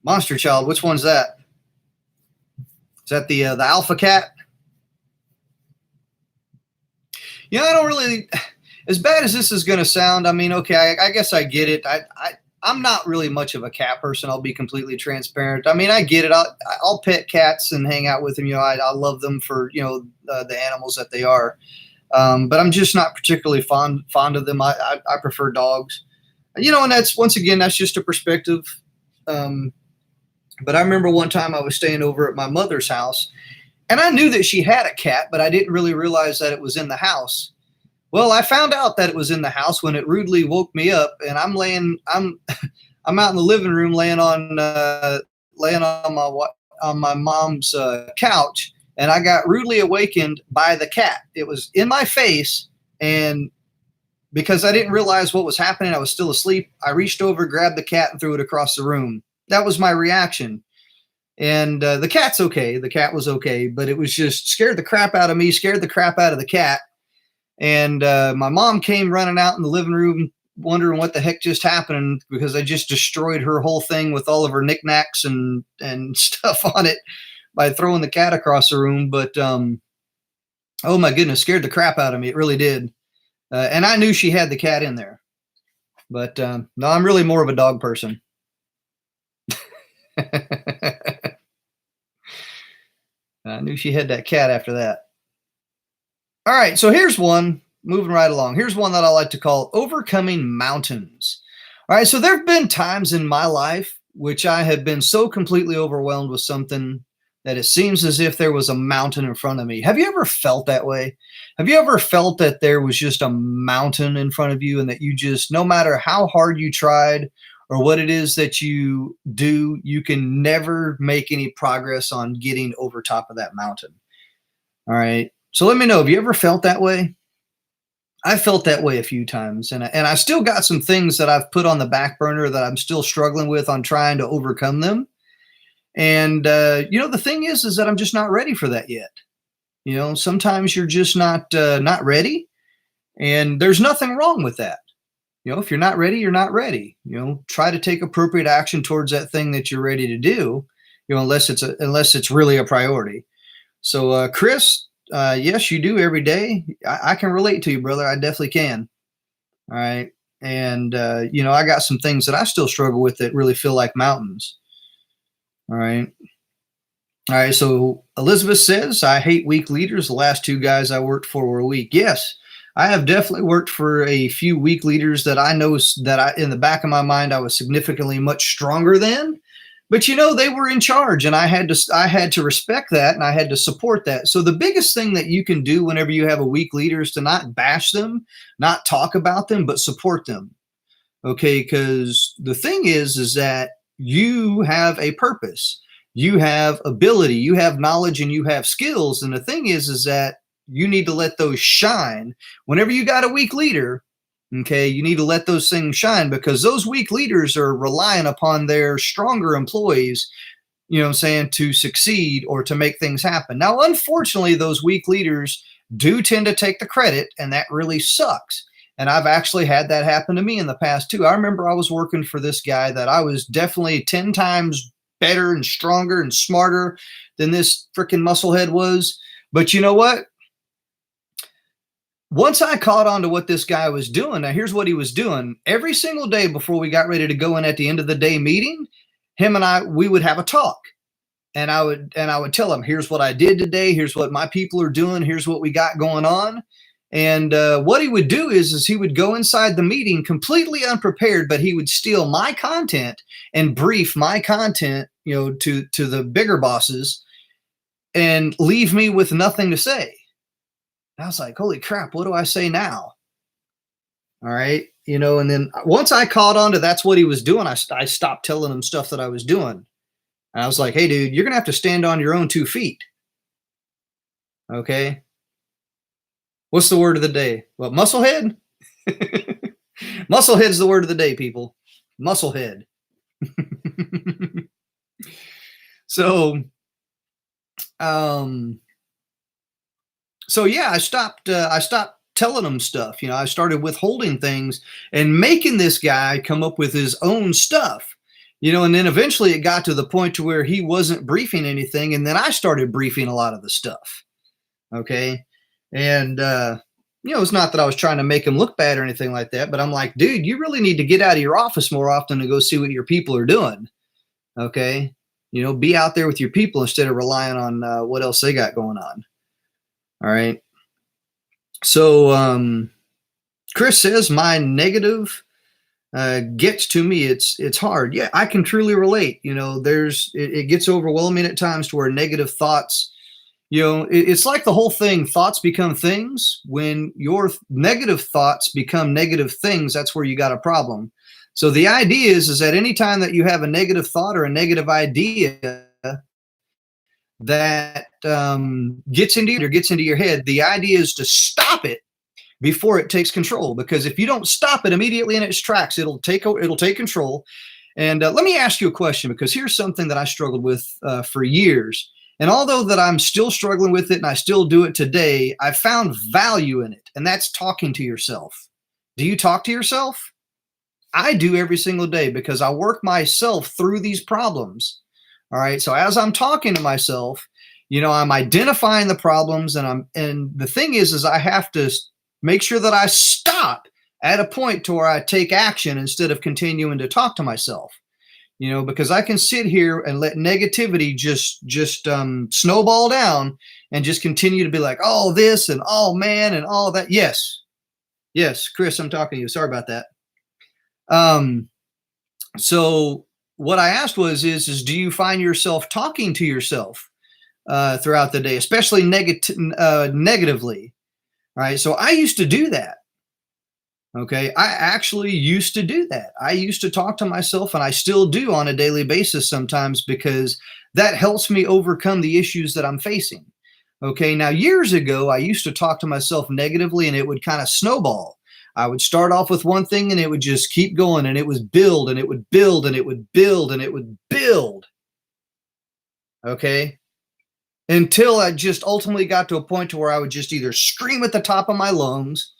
Monster Child, which one's that? Is that the alpha cat? I don't really, as bad as this is going to sound, I mean, okay, I guess I get it. I'm not really much of a cat person. I'll be completely transparent. I mean, I get it. I'll pet cats and hang out with them. I love them for, the animals that they are. But I'm just not particularly fond of them. I prefer dogs. And that's, once again, that's just a perspective. But I remember one time I was staying over at my mother's house, and I knew that she had a cat, but I didn't really realize that it was in the house. Well, I found out that it was in the house when it rudely woke me up, and I'm I'm out in the living room laying on my mom's couch, and I got rudely awakened by the cat. It was in my face, and because I didn't realize what was happening, I was still asleep. I reached over, grabbed the cat, and threw it across the room. That was my reaction. And the cat's okay. The cat was okay, but it was just scared the crap out of me, scared the crap out of the cat. And my mom came running out in the living room, wondering what the heck just happened, because I just destroyed her whole thing with all of her knickknacks and stuff on it by throwing the cat across the room. But oh my goodness, scared the crap out of me. It really did. And I knew she had the cat in there. But no, I'm really more of a dog person. I knew she had that cat after that. All right, so here's one, moving right along. Here's one that I like to call overcoming mountains. All right, so there have been times in my life which I have been so completely overwhelmed with something that it seems as if there was a mountain in front of me. Have you ever felt that way? Have you ever felt that there was just a mountain in front of you, and that you just, no matter how hard you tried or what it is that you do, you can never make any progress on getting over top of that mountain? All right. So let me know, have you ever felt that way? I felt that way a few times, and I still got some things that I've put on the back burner that I'm still struggling with on trying to overcome them. And the thing is that I'm just not ready for that yet. Sometimes you're just not ready, and there's nothing wrong with that. If you're not ready, you're not ready. Try to take appropriate action towards that thing that you're ready to do. Unless it's really a priority. So, Chris, yes, you do every day. I can relate to you, brother. I definitely can. All right, and I got some things that I still struggle with that really feel like mountains. All right. All right. So Elizabeth says, I hate weak leaders. The last two guys I worked for were weak. Yes, I have definitely worked for a few weak leaders that I know that in the back of my mind, I was significantly much stronger than, but they were in charge, and I had to respect that, and I had to support that. So the biggest thing that you can do whenever you have a weak leader is to not bash them, not talk about them, but support them. Okay. Because the thing is that you have a purpose, you have ability, you have knowledge, and you have skills. And the thing is that you need to let those shine. Whenever you got a weak leader, okay, you need to let those things shine, because those weak leaders are relying upon their stronger employees, to succeed or to make things happen. Now, unfortunately, those weak leaders do tend to take the credit, and that really sucks. And I've actually had that happen to me in the past too. I remember I was working for this guy that I was definitely 10 times better and stronger and smarter than this freaking musclehead was. But you know what? Once I caught on to what this guy was doing, now here's what he was doing. Every single day before we got ready to go in at the end of the day meeting, him and we would have a talk. And I would tell him, here's what I did today. Here's what my people are doing. Here's what we got going on. And what he would do is he would go inside the meeting completely unprepared, but he would steal my content and brief my content, to the bigger bosses, and leave me with nothing to say. And I was like, holy crap, what do I say now? All right. And then once I caught on to that's what he was doing, I stopped telling him stuff that I was doing. And I was like, hey, dude, you're going to have to stand on your own 2 feet. Okay. What's the word of the day? Well, musclehead? Musclehead's the word of the day, people. Musclehead. So, so yeah, I stopped telling him stuff. I started withholding things and making this guy come up with his own stuff. And then eventually it got to the point to where he wasn't briefing anything, and then I started briefing a lot of the stuff. Okay. And it's not that I was trying to make him look bad or anything like that, but I'm like, dude, you really need to get out of your office more often and go see what your people are doing. Okay. Be out there with your people instead of relying on what else they got going on. All right. So Chris says my negative gets to me. It's hard. Yeah, I can truly relate. It gets overwhelming at times to where negative thoughts, it's like the whole thing, thoughts become things. When your negative thoughts become negative things, that's where you got a problem. So the idea is that anytime that you have a negative thought or a negative idea that gets into your head, the idea is to stop it before it takes control. Because if you don't stop it immediately in its tracks, it'll take control. And let me ask you a question, because here's something that I struggled with for years. And although that I'm still struggling with it and I still do it today, I found value in it. And that's talking to yourself. Do you talk to yourself? I do every single day, because I work myself through these problems. All right. So as I'm talking to myself, I'm identifying the problems, and the thing is I have to make sure that I stop at a point to where I take action instead of continuing to talk to myself. Because I can sit here and let negativity just snowball down and just continue to be like, oh, this and oh man and all that. Yes, Chris, I'm talking to you. Sorry about that. So what I asked was, do you find yourself talking to yourself throughout the day, especially negatively? All right. So I used to do that. Okay. I actually used to do that. I used to talk to myself, and I still do on a daily basis sometimes, because that helps me overcome the issues that I'm facing. Okay. Now, years ago, I used to talk to myself negatively, and it would kind of snowball. I would start off with one thing, and it would just keep going, and it would build, and it would build, and it would build, and it would build. Okay. Until I just ultimately got to a point to where I would just either scream at the top of my lungs,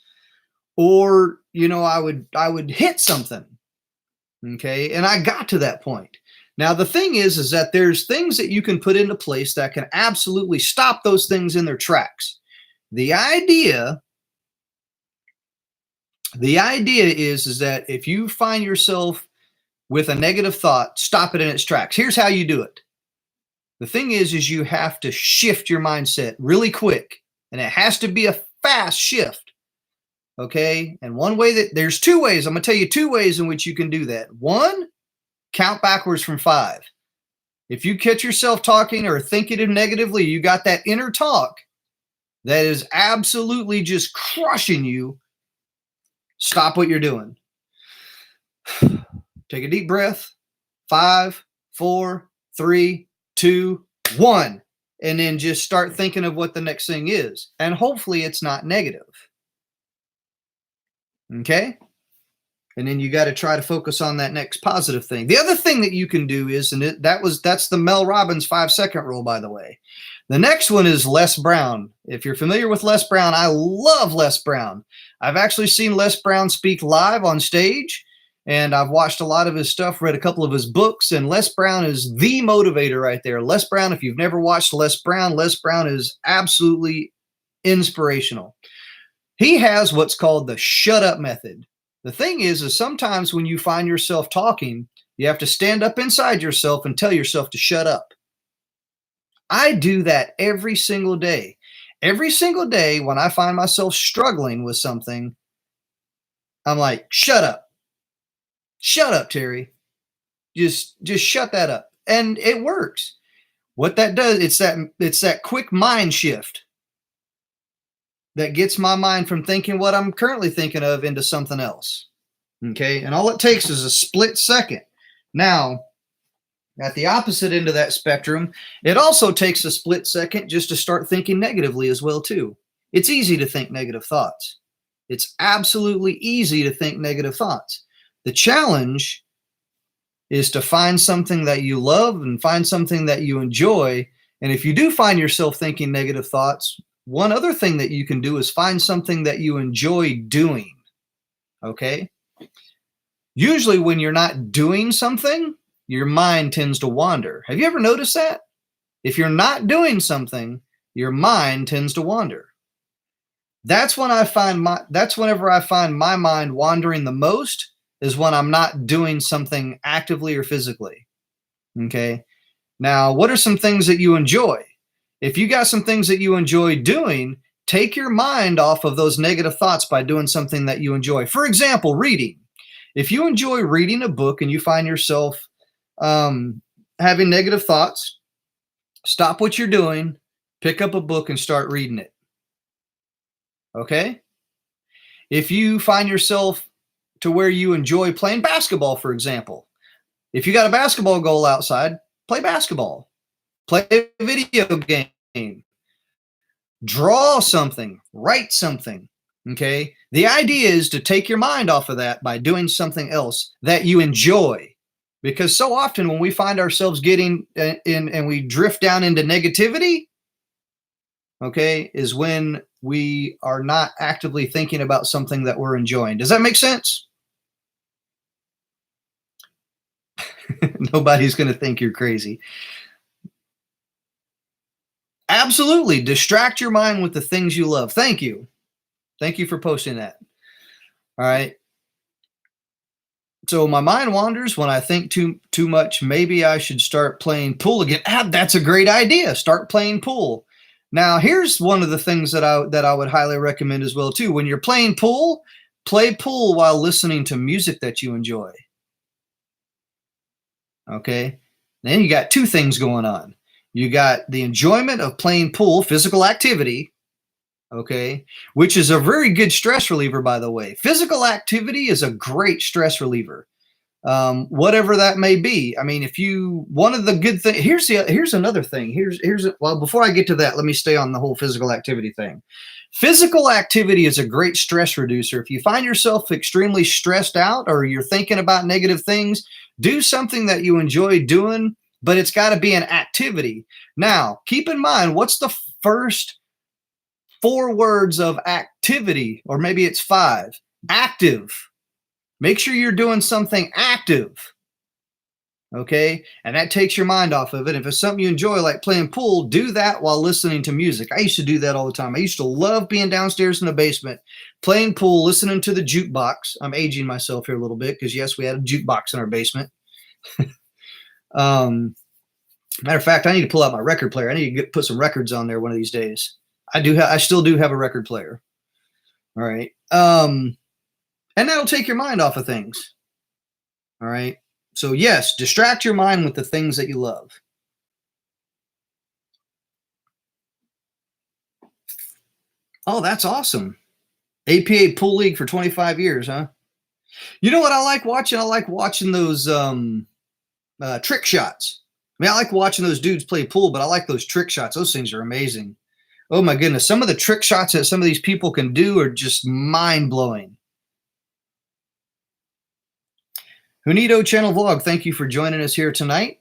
or, I would hit something. Okay. And I got to that point. Now, the thing is that there's things that you can put into place that can absolutely stop those things in their tracks. The idea is that if you find yourself with a negative thought, stop it in its tracks. Here's how you do it. The thing is you have to shift your mindset really quick, and it has to be a fast shift. Okay. And there's 2 ways. I'm going to tell you 2 ways in which you can do that. 1, count backwards from 5. If you catch yourself talking or thinking negatively, you got that inner talk that is absolutely just crushing you. Stop what you're doing. Take a deep breath. 5, 4, 3, 2, 1. And then just start thinking of what the next thing is. And hopefully it's not negative. Okay. And then you got to try to focus on that next positive thing. The other thing that you can do is, that's the Mel Robbins 5-second rule, by the way. The next one is Les Brown. If you're familiar with Les Brown, I love Les Brown. I've actually seen Les Brown speak live on stage, and I've watched a lot of his stuff, read a couple of his books, and Les Brown is the motivator right there. Les Brown, if you've never watched Les Brown is absolutely inspirational. He has what's called the shut up method. The thing is sometimes when you find yourself talking, you have to stand up inside yourself and tell yourself to shut up. I do that every single day. Every single day when I find myself struggling with something, I'm like, shut up. Shut up, Terry. Just shut that up. And it works. What that does, it's that quick mind shift that gets my mind from thinking what I'm currently thinking of into something else. Okay. And all it takes is a split second. Now, at the opposite end of that spectrum, it also takes a split second just to start thinking negatively as well, too. It's easy to think negative thoughts. It's absolutely easy to think negative thoughts. The challenge is to find something that you love and find something that you enjoy. And if you do find yourself thinking negative thoughts, one other thing that you can do is find something that you enjoy doing. Okay? Usually when you're not doing something, your mind tends to wander. Have you ever noticed that? If you're not doing something, your mind tends to wander. That's whenever I find my mind wandering the most, is when I'm not doing something actively or physically. Okay. Now, what are some things that you enjoy? If you got some things that you enjoy doing, take your mind off of those negative thoughts by doing something that you enjoy. For example, reading. If you enjoy reading a book and you find yourself having negative thoughts, stop what you're doing, pick up a book and start reading it. Okay? If you find yourself to where you enjoy playing basketball, for example, if you got a basketball goal outside, play basketball, play a video game, draw something, write something. Okay? The idea is to take your mind off of that by doing something else that you enjoy. Because so often when we find ourselves getting in and we drift down into negativity, okay, is when we are not actively thinking about something that we're enjoying. Does that make sense? Nobody's going to think you're crazy. Absolutely. Distract your mind with the things you love. Thank you. Thank you for posting that. All right. So my mind wanders when I think too much. Maybe I should start playing pool again. That's a great idea. Start playing pool. Now, here's one of the things that I would highly recommend as well, too. When you're playing pool, play pool while listening to music that you enjoy. Okay? Then you got two things going on. You got the enjoyment of playing pool, physical activity, okay, which is a very good stress reliever, by the way. Physical activity is a great stress reliever. Whatever that may be. I mean, one of the good things, here's another thing. Well, before I get to that, let me stay on the whole physical activity thing. Physical activity is a great stress reducer. If you find yourself extremely stressed out or you're thinking about negative things, do something that you enjoy doing, but it's got to be an activity. Now, keep in mind, what's the first 4 words of activity? Or maybe it's 5. Active. Make sure you're doing something active, okay? And that takes your mind off of it. If it's something you enjoy, like playing pool, do that while listening to music. I used to do that all the time. I used to love being downstairs in the basement, playing pool, listening to the jukebox. I'm aging myself here a little bit because, yes, we had a jukebox in our basement. Matter of fact, I need to pull out my record player. I need to put some records on there one of these days. I still do have a record player. All right. And that'll take your mind off of things. All right. So yes, distract your mind with the things that you love. Oh, that's awesome. APA Pool League for 25 years, huh? You know what I like watching? I like watching those trick shots. I mean, I like watching those dudes play pool, but I like those trick shots. Those things are amazing. Oh my goodness. Some of the trick shots that some of these people can do are just mind-blowing. Junito Channel Vlog, thank you for joining us here tonight.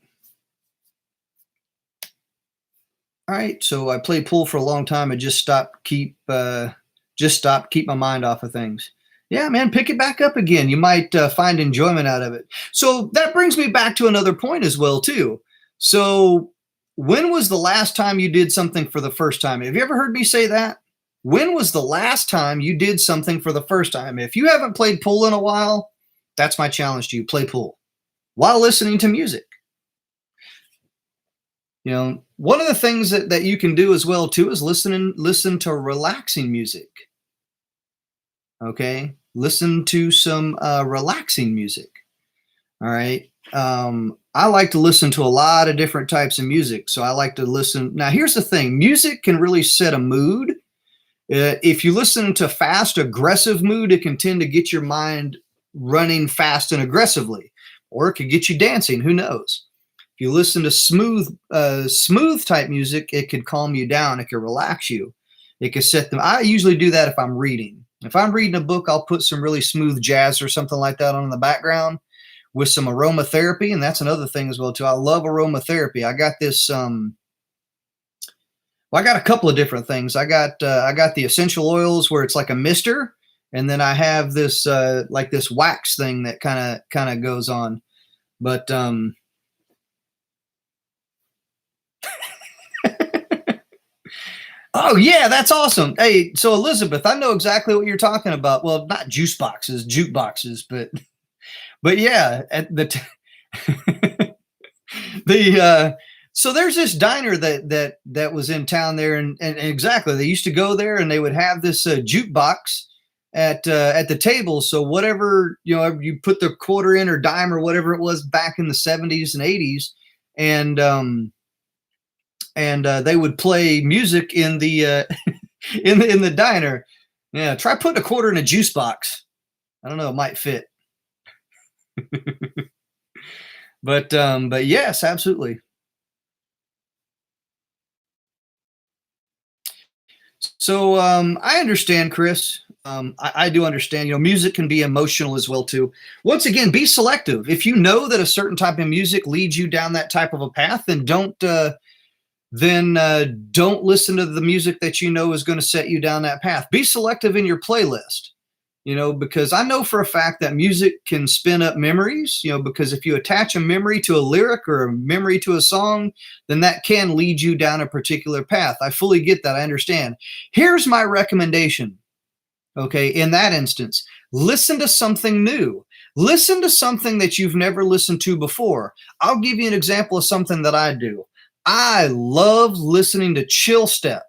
All right, so I played pool for a long time. I just stopped, keep my mind off of things. Yeah, man, pick it back up again. You might find enjoyment out of it. So that brings me back to another point as well, too. So when was the last time you did something for the first time? Have you ever heard me say that? When was the last time you did something for the first time? If you haven't played pool in a while, that's my challenge to you. Play pool while listening to music. You know, one of the things that you can do as well, too, is listen to relaxing music. Okay? Listen to some relaxing music. All right? I like to listen to a lot of different types of music. So I like to listen. Now, here's the thing. Music can really set a mood. If you listen to fast, aggressive mood, it can tend to get your mind running fast and aggressively, or it could get you dancing. Who knows? If you listen to smooth type music, it could calm you down. It could relax you. It could set them. I usually do that if I'm reading. If I'm reading a book, I'll put some really smooth jazz or something like that on in the background with some aromatherapy. And that's another thing as well too. I love aromatherapy. I got this, well, I got a couple of different things. I got the essential oils where it's like a mister. And then I have this, like this wax thing that kind of goes on. But, oh yeah, that's awesome. Hey, so Elizabeth, I know exactly what you're talking about. Well, not juice boxes, juke boxes, but yeah, at the so there's this diner that was in town there, and exactly, they used to go there and they would have this jukebox at the table. So whatever, you know, you put the quarter in or dime or whatever it was back in the 70s and 80s, and they would play music in the in the diner. Yeah, try putting a quarter in a juice box. I don't know, it might fit. But yes, absolutely. So I understand, Chris. I do understand. You know, music can be emotional as well too. Once again, be selective. If you know that a certain type of music leads you down that type of a path, then don't listen to the music that you know is going to set you down that path. Be selective in your playlist, you know, because I know for a fact that music can spin up memories, you know, because if you attach a memory to a lyric or a memory to a song, then that can lead you down a particular path. I fully get that. I understand. Here's my recommendation. Okay. In that instance, listen to something new. Listen to something that you've never listened to before. I'll give you an example of something that I do. I love listening to chill step.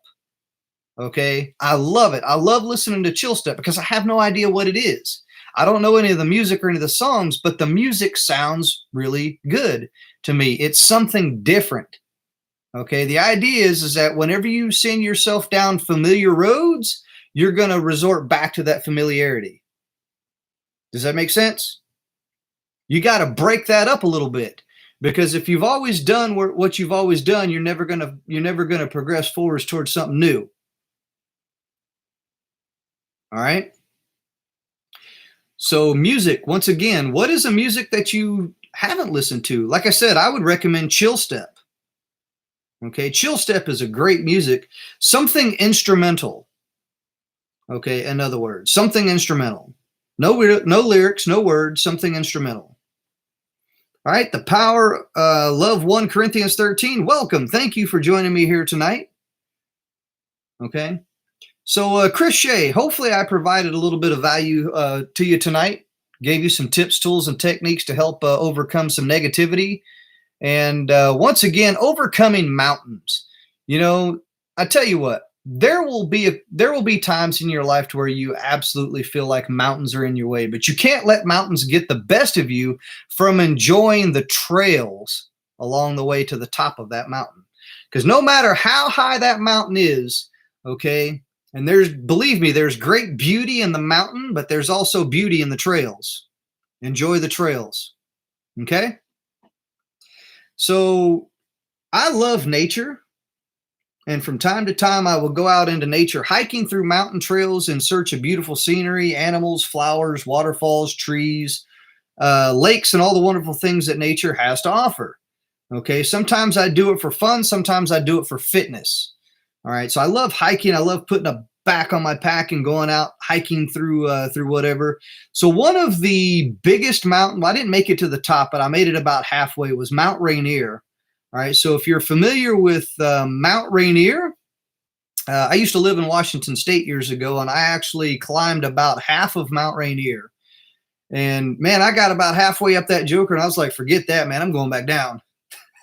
Okay. I love it. I love listening to chill step because I have no idea what it is. I don't know any of the music or any of the songs, but the music sounds really good to me. It's something different. Okay. The idea is that whenever you send yourself down familiar roads, you're going to resort back to that familiarity. Does that make sense? You got to break that up a little bit. Because if you've always done what you've always done, you're never gonna progress forwards towards something new. All right. So music, once again, what is a music that you haven't listened to? Like I said, I would recommend chill step. Okay, chill step is a great music. Something instrumental. Okay, in other words, something instrumental. No lyrics, no words, something instrumental. All right, the power, love 1 Corinthians 13. Welcome. Thank you for joining me here tonight. Okay. So Chris Shea, hopefully I provided a little bit of value to you tonight. Gave you some tips, tools, and techniques to help overcome some negativity. And once again, overcoming mountains. You know, I tell you what, there will be times in your life to where you absolutely feel like mountains are in your way, but you can't let mountains get the best of you from enjoying the trails along the way to the top of that mountain. Because no matter how high that mountain is, okay, and believe me, there's great beauty in the mountain, but there's also beauty in the trails. Enjoy the trails. Okay? So I love nature. And from time to time, I will go out into nature, hiking through mountain trails in search of beautiful scenery, animals, flowers, waterfalls, trees, lakes, and all the wonderful things that nature has to offer. Okay, sometimes I do it for fun. Sometimes I do it for fitness. All right, so I love hiking. I love putting a back on my pack and going out hiking through whatever. So one of the biggest mountain, well, I didn't make it to the top, but I made it about halfway, was Mount Rainier. All right, so if you're familiar with Mount Rainier, I used to live in Washington State years ago, and I actually climbed about half of Mount Rainier. And man, I got about halfway up that joker, and I was like, forget that, man, I'm going back down.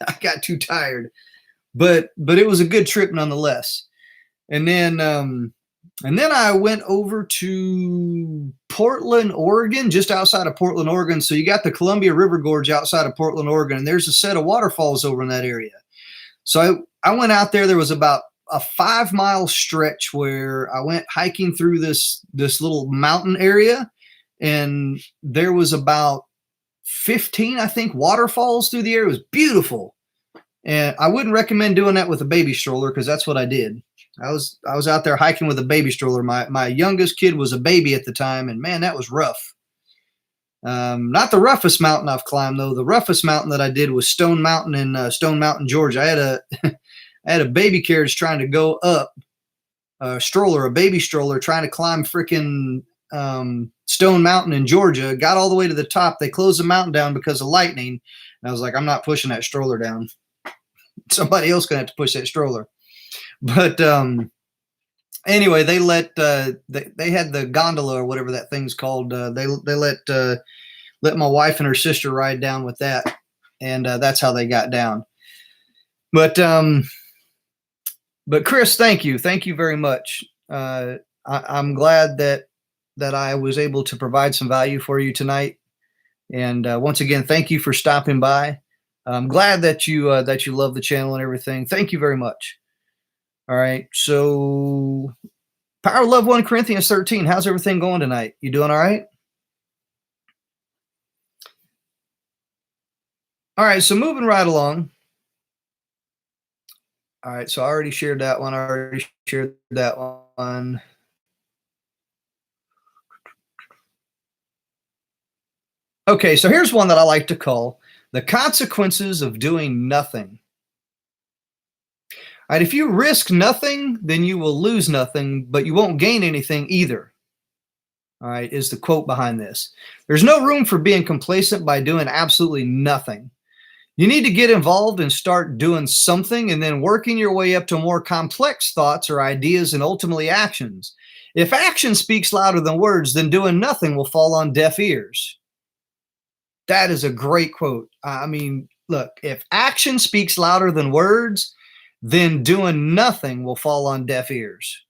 I got too tired. But it was a good trip nonetheless. And then I went over to Portland, Oregon, just outside of Portland, Oregon. So you got the Columbia River Gorge outside of Portland, Oregon, and there's a set of waterfalls over in that area. So I went out there. There was about a 5-mile stretch where I went hiking through this little mountain area. and there was about 15, I think, waterfalls through the air. It was beautiful. And I wouldn't recommend doing that with a baby stroller, because that's what I did. I was out there hiking with a baby stroller. My youngest kid was a baby at the time, and man, that was rough. Not the roughest mountain I've climbed, though. The roughest mountain that I did was Stone Mountain in Stone Mountain, Georgia. I had a baby carriage trying to go up a baby stroller, trying to climb freaking Stone Mountain in Georgia. Got all the way to the top. They closed the mountain down because of lightning. And I was like, I'm not pushing that stroller down. Somebody else gonna have to push that stroller. But anyway, they let they had the gondola or whatever that thing's called. They let my wife and her sister ride down with that, and that's how they got down. But Chris, thank you very much. I'm glad that I was able to provide some value for you tonight. And once again, thank you for stopping by. I'm glad that you love the channel and everything. Thank you very much. All right. So Power of Love 1 Corinthians 13. How's everything going tonight? You doing all right? All right. So moving right along. All right. So I already shared that one. Okay. So here's one that I like to call the consequences of doing nothing. All right, if you risk nothing, then you will lose nothing, but you won't gain anything either. All right, is the quote behind this. There's no room for being complacent by doing absolutely nothing. You need to get involved and start doing something, and then working your way up to more complex thoughts or ideas and ultimately actions. If action speaks louder than words, then doing nothing will fall on deaf ears. That is a great quote. I mean, look, if action speaks louder than words, then doing nothing will fall on deaf ears.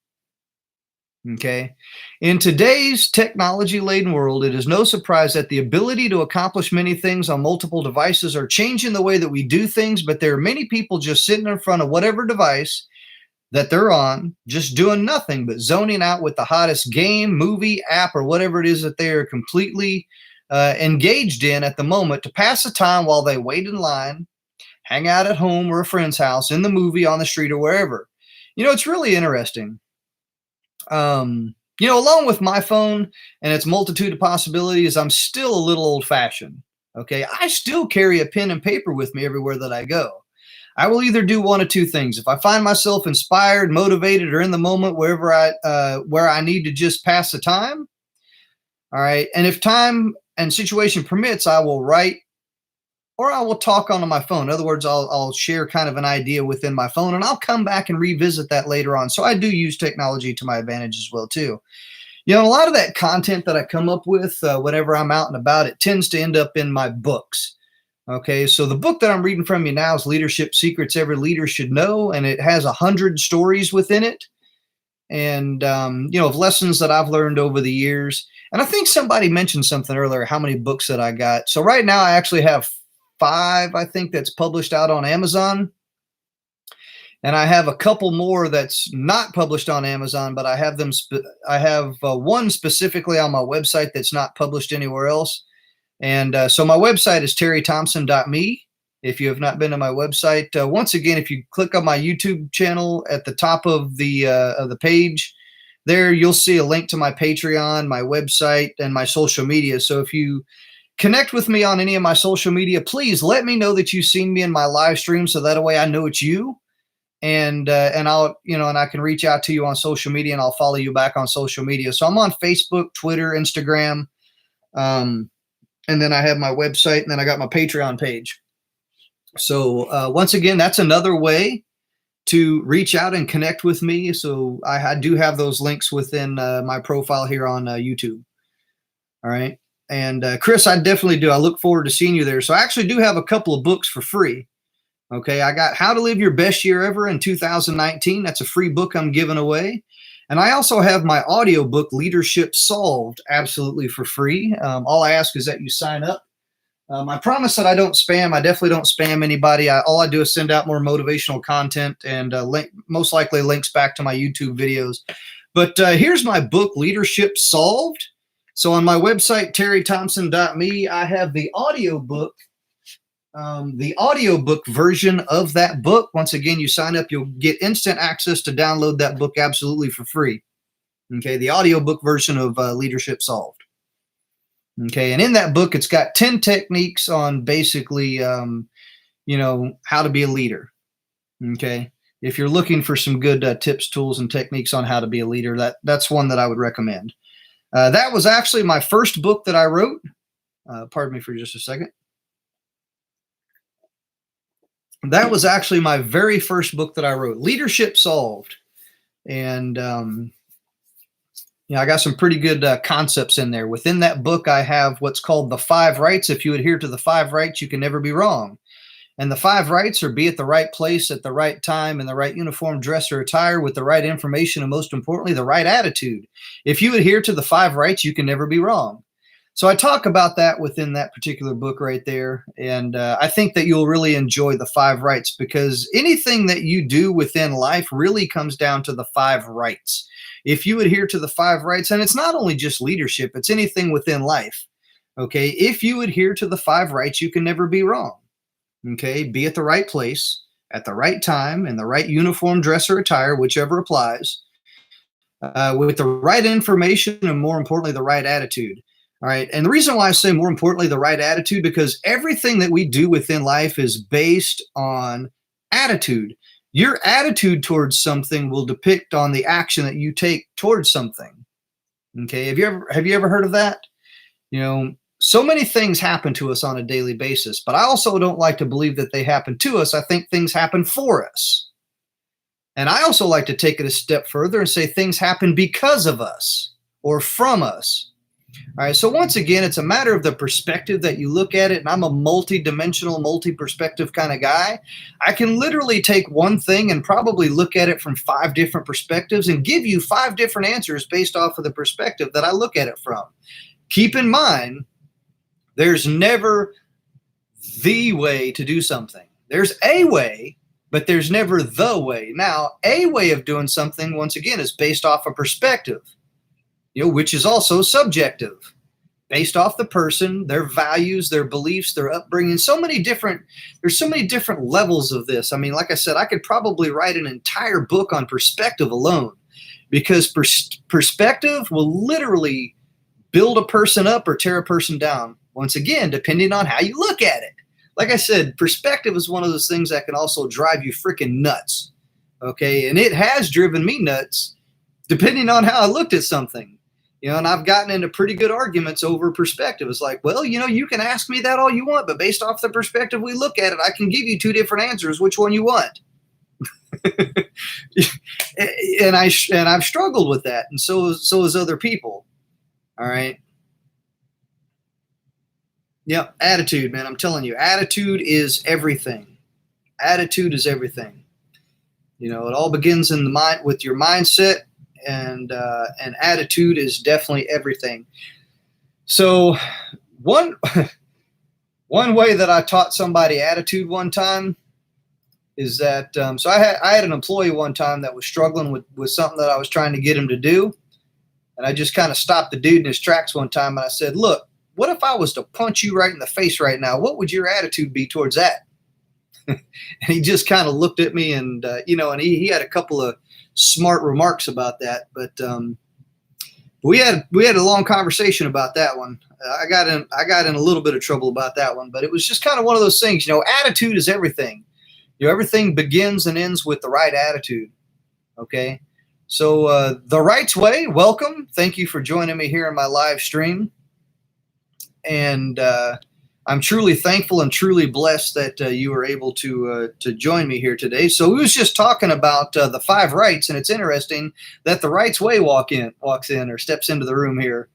Okay. In today's technology-laden world, it is no surprise that the ability to accomplish many things on multiple devices are changing the way that we do things, but there are many people just sitting in front of whatever device that they're on, just doing nothing but zoning out with the hottest game, movie, app, or whatever it is that they are completely engaged in at the moment to pass the time while they wait in line, hang out at home or a friend's house, in the movie, on the street, or wherever. You know, it's really interesting. You know, along with my phone and its multitude of possibilities, I'm still a little old-fashioned. Okay, I still carry a pen and paper with me everywhere that I go. I will either do one of two things. If I find myself inspired, motivated, or in the moment where I need to just pass the time, all right, and if time and situation permits, I will write or I will talk onto my phone. In other words, I'll share kind of an idea within my phone, and I'll come back and revisit that later on. So I do use technology to my advantage as well, too. You know, a lot of that content that I come up with whenever I'm out and about, it tends to end up in my books. Okay, so the book that I'm reading from you now is Leadership Secrets Every Leader Should Know, and it has 100 stories within it. And, you know, of lessons that I've learned over the years. And I think somebody mentioned something earlier, how many books that I got. So right now I actually have 5, I think, that's published out on Amazon. And I have a couple more that's not published on Amazon, but I have them. I have one specifically on my website that's not published anywhere else. And so my website is terrythompson.me. If you have not been to my website, once again, if you click on my YouTube channel at the top of the page, there you'll see a link to my Patreon, my website, and my social media. So if you connect with me on any of my social media, please let me know that you've seen me in my live stream, so that way I know it's you. And I'll, you know, and I can reach out to you on social media, and I'll follow you back on social media. So I'm on Facebook, Twitter, Instagram, and then I have my website, and then I got my Patreon page. So once again, that's another way to reach out and connect with me. So I do have those links within my profile here on YouTube. All right. And Chris, I definitely do. I look forward to seeing you there. So I actually do have a couple of books for free. Okay, I got How to Live Your Best Year Ever in 2019. That's a free book I'm giving away. And I also have my audio book, Leadership Solved, absolutely for free. All I ask is that you sign up. I promise that I don't spam. I definitely don't spam anybody. All I do is send out more motivational content and most likely links back to my YouTube videos. But here's my book, Leadership Solved. So on my website, terrythompson.me, I have the audiobook version of that book. Once again, you sign up, you'll get instant access to download that book absolutely for free. Okay, the audiobook version of Leadership Solved. Okay, and in that book, it's got 10 techniques on basically, how to be a leader. Okay, if you're looking for some good tips, tools, and techniques on how to be a leader, that's one that I would recommend. That was actually my first book that I wrote. Pardon me for just a second. That was actually my very first book that I wrote, Leadership Solved. And, I got some pretty good concepts in there. Within that book, I have what's called the 5 rights. If you adhere to the 5 rights, you can never be wrong. And the 5 rights are be at the right place at the right time in the right uniform, dress, or attire with the right information, and most importantly, the right attitude. If you adhere to the 5 rights, you can never be wrong. So I talk about that within that particular book right there. And I think that you'll really enjoy the 5 rights, because anything that you do within life really comes down to the 5 rights. If you adhere to the 5 rights, and it's not only just leadership, it's anything within life. Okay. If you adhere to the 5 rights, you can never be wrong. Okay. Be at the right place at the right time in the right uniform, dress, or attire, whichever applies, with the right information, and more importantly, the right attitude. All right. And the reason why I say more importantly, the right attitude, because everything that we do within life is based on attitude. Your attitude towards something will depict on the action that you take towards something. Okay. Have you ever heard of that? So many things happen to us on a daily basis, but I also don't like to believe that they happen to us. I think things happen for us. And I also like to take it a step further and say things happen because of us or from us. All right. So once again, it's a matter of the perspective that you look at it. And I'm a multi-dimensional, multi-perspective kind of guy. I can literally take one thing and probably look at it from 5 different perspectives and give you 5 different answers based off of the perspective that I look at it from. Keep in mind, there's never the way to do something. There's a way, but there's never the way. Now, a way of doing something, once again, is based off a perspective, which is also subjective, based off the person, their values, their beliefs, their upbringing. There's so many different levels of this. I mean, like I said, I could probably write an entire book on perspective alone, because perspective will literally build a person up or tear a person down. Once again, depending on how you look at it. Like I said, perspective is one of those things that can also drive you freaking nuts. Okay. And it has driven me nuts depending on how I looked at something. And I've gotten into pretty good arguments over perspective. It's like, well, you can ask me that all you want, but based off the perspective we look at it, I can give you 2 different answers. Which one you want? and I've struggled with that, and so has other people. All right. Yeah, attitude, man. I'm telling you, attitude is everything. Attitude is everything. It all begins in the mind with your mindset. And attitude is definitely everything. So one way that I taught somebody attitude one time is that so I had an employee one time that was struggling with something that I was trying to get him to do, and I just kind of stopped the dude in his tracks one time, and I said, "Look, what if I was to punch you right in the face right now? What would your attitude be towards that?" And he just kind of looked at me, and and he had a couple of smart remarks about that, but we had a long conversation about that one. I got in a little bit of trouble about that one, but it was just kind of one of those things. Attitude is everything. Everything begins and ends with the right attitude. Okay, so the Right's Way, welcome. Thank you for joining me here in my live stream, and I'm truly thankful and truly blessed that you were able to join me here today. So we was just talking about the 5 rights, and it's interesting that the Right's Way walks in or steps into the room here.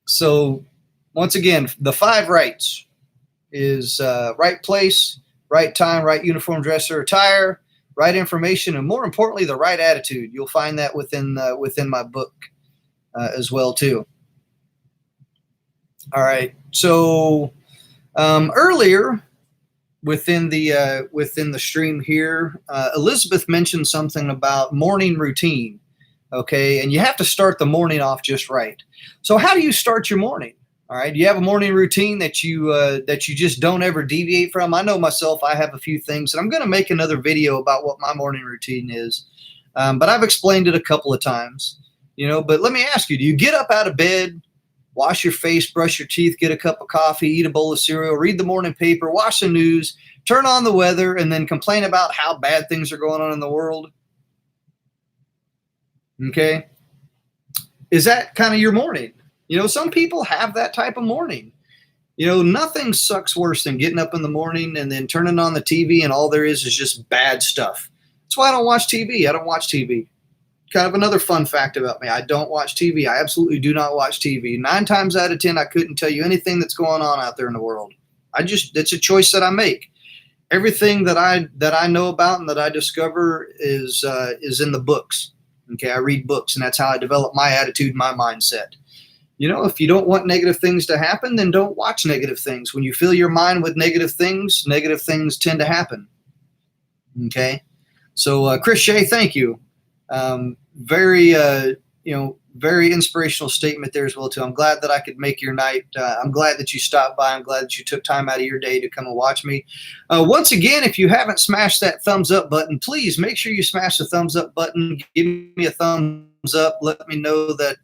So once again, the 5 rights is right place, right time, right uniform, dress, or attire, right information, and more importantly, the right attitude. You'll find that within my book as well too. All right. So earlier within the stream here, Elizabeth mentioned something about morning routine. Okay. And you have to start the morning off just right. So how do you start your morning? All right. Do you have a morning routine that you just don't ever deviate from? I know myself, I have a few things, and I'm going to make another video about what my morning routine is. But I've explained it a couple of times, but let me ask you, do you get up out of bed, wash your face, brush your teeth, get a cup of coffee, eat a bowl of cereal, read the morning paper, watch the news, turn on the weather, and then complain about how bad things are going on in the world? Okay. Is that kind of your morning? Some people have that type of morning. Nothing sucks worse than getting up in the morning and then turning on the TV and all there is just bad stuff. That's why I don't watch TV. I don't watch TV. Kind of another fun fact about me. I don't watch TV. I absolutely do not watch TV. 9 times out of 10, I couldn't tell you anything that's going on out there in the world. It's a choice that I make. Everything that I know about and that I discover is in the books. Okay, I read books, and that's how I develop my attitude, my mindset. If you don't want negative things to happen, then don't watch negative things. When you fill your mind with negative things tend to happen. Okay, so Chris Shea, thank you. Very inspirational statement there as well too. I'm glad that I could make your night. I'm glad that you stopped by. I'm glad that you took time out of your day to come and watch me. Once again, if you haven't smashed that thumbs up button, please make sure you smash the thumbs up button. Give me a thumbs up. Let me know that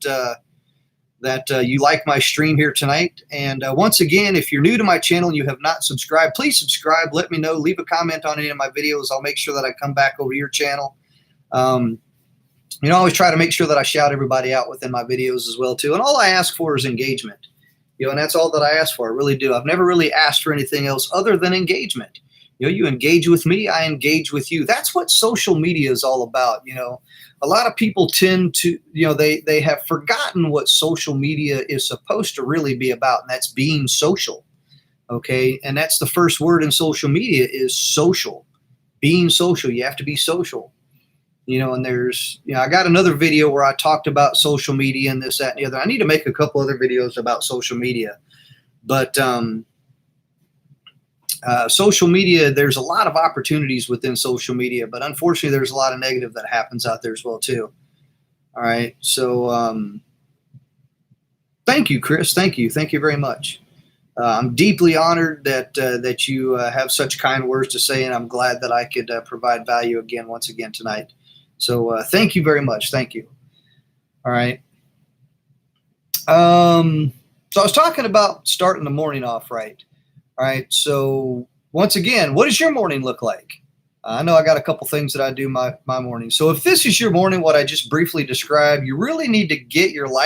you like my stream here tonight. And once again, if you're new to my channel and you have not subscribed, please subscribe. Let me know. Leave a comment on any of my videos. I'll make sure that I come back over to your channel. I always try to make sure that I shout everybody out within my videos as well too. And all I ask for is engagement, and that's all that I ask for. I really do. I've never really asked for anything else other than engagement. You engage with me, I engage with you. That's what social media is all about. A lot of people tend to, they have forgotten what social media is supposed to really be about, and that's being social. Okay. And that's the first word in social media is social. Being social. You have to be social. And there's, I got another video where I talked about social media and this, that, and the other. I need to make a couple other videos about social media, but social media, there's a lot of opportunities within social media, but unfortunately there's a lot of negative that happens out there as well too. All right. So, thank you, Chris. Thank you. Thank you very much. I'm deeply honored that you have such kind words to say, and I'm glad that I could provide value once again tonight. So thank you very much. Thank you. All right. So I was talking about starting the morning off right. All right. So once again, what does your morning look like? I know I got a couple things that I do my morning. So if this is your morning, what I just briefly described, you really need to get your life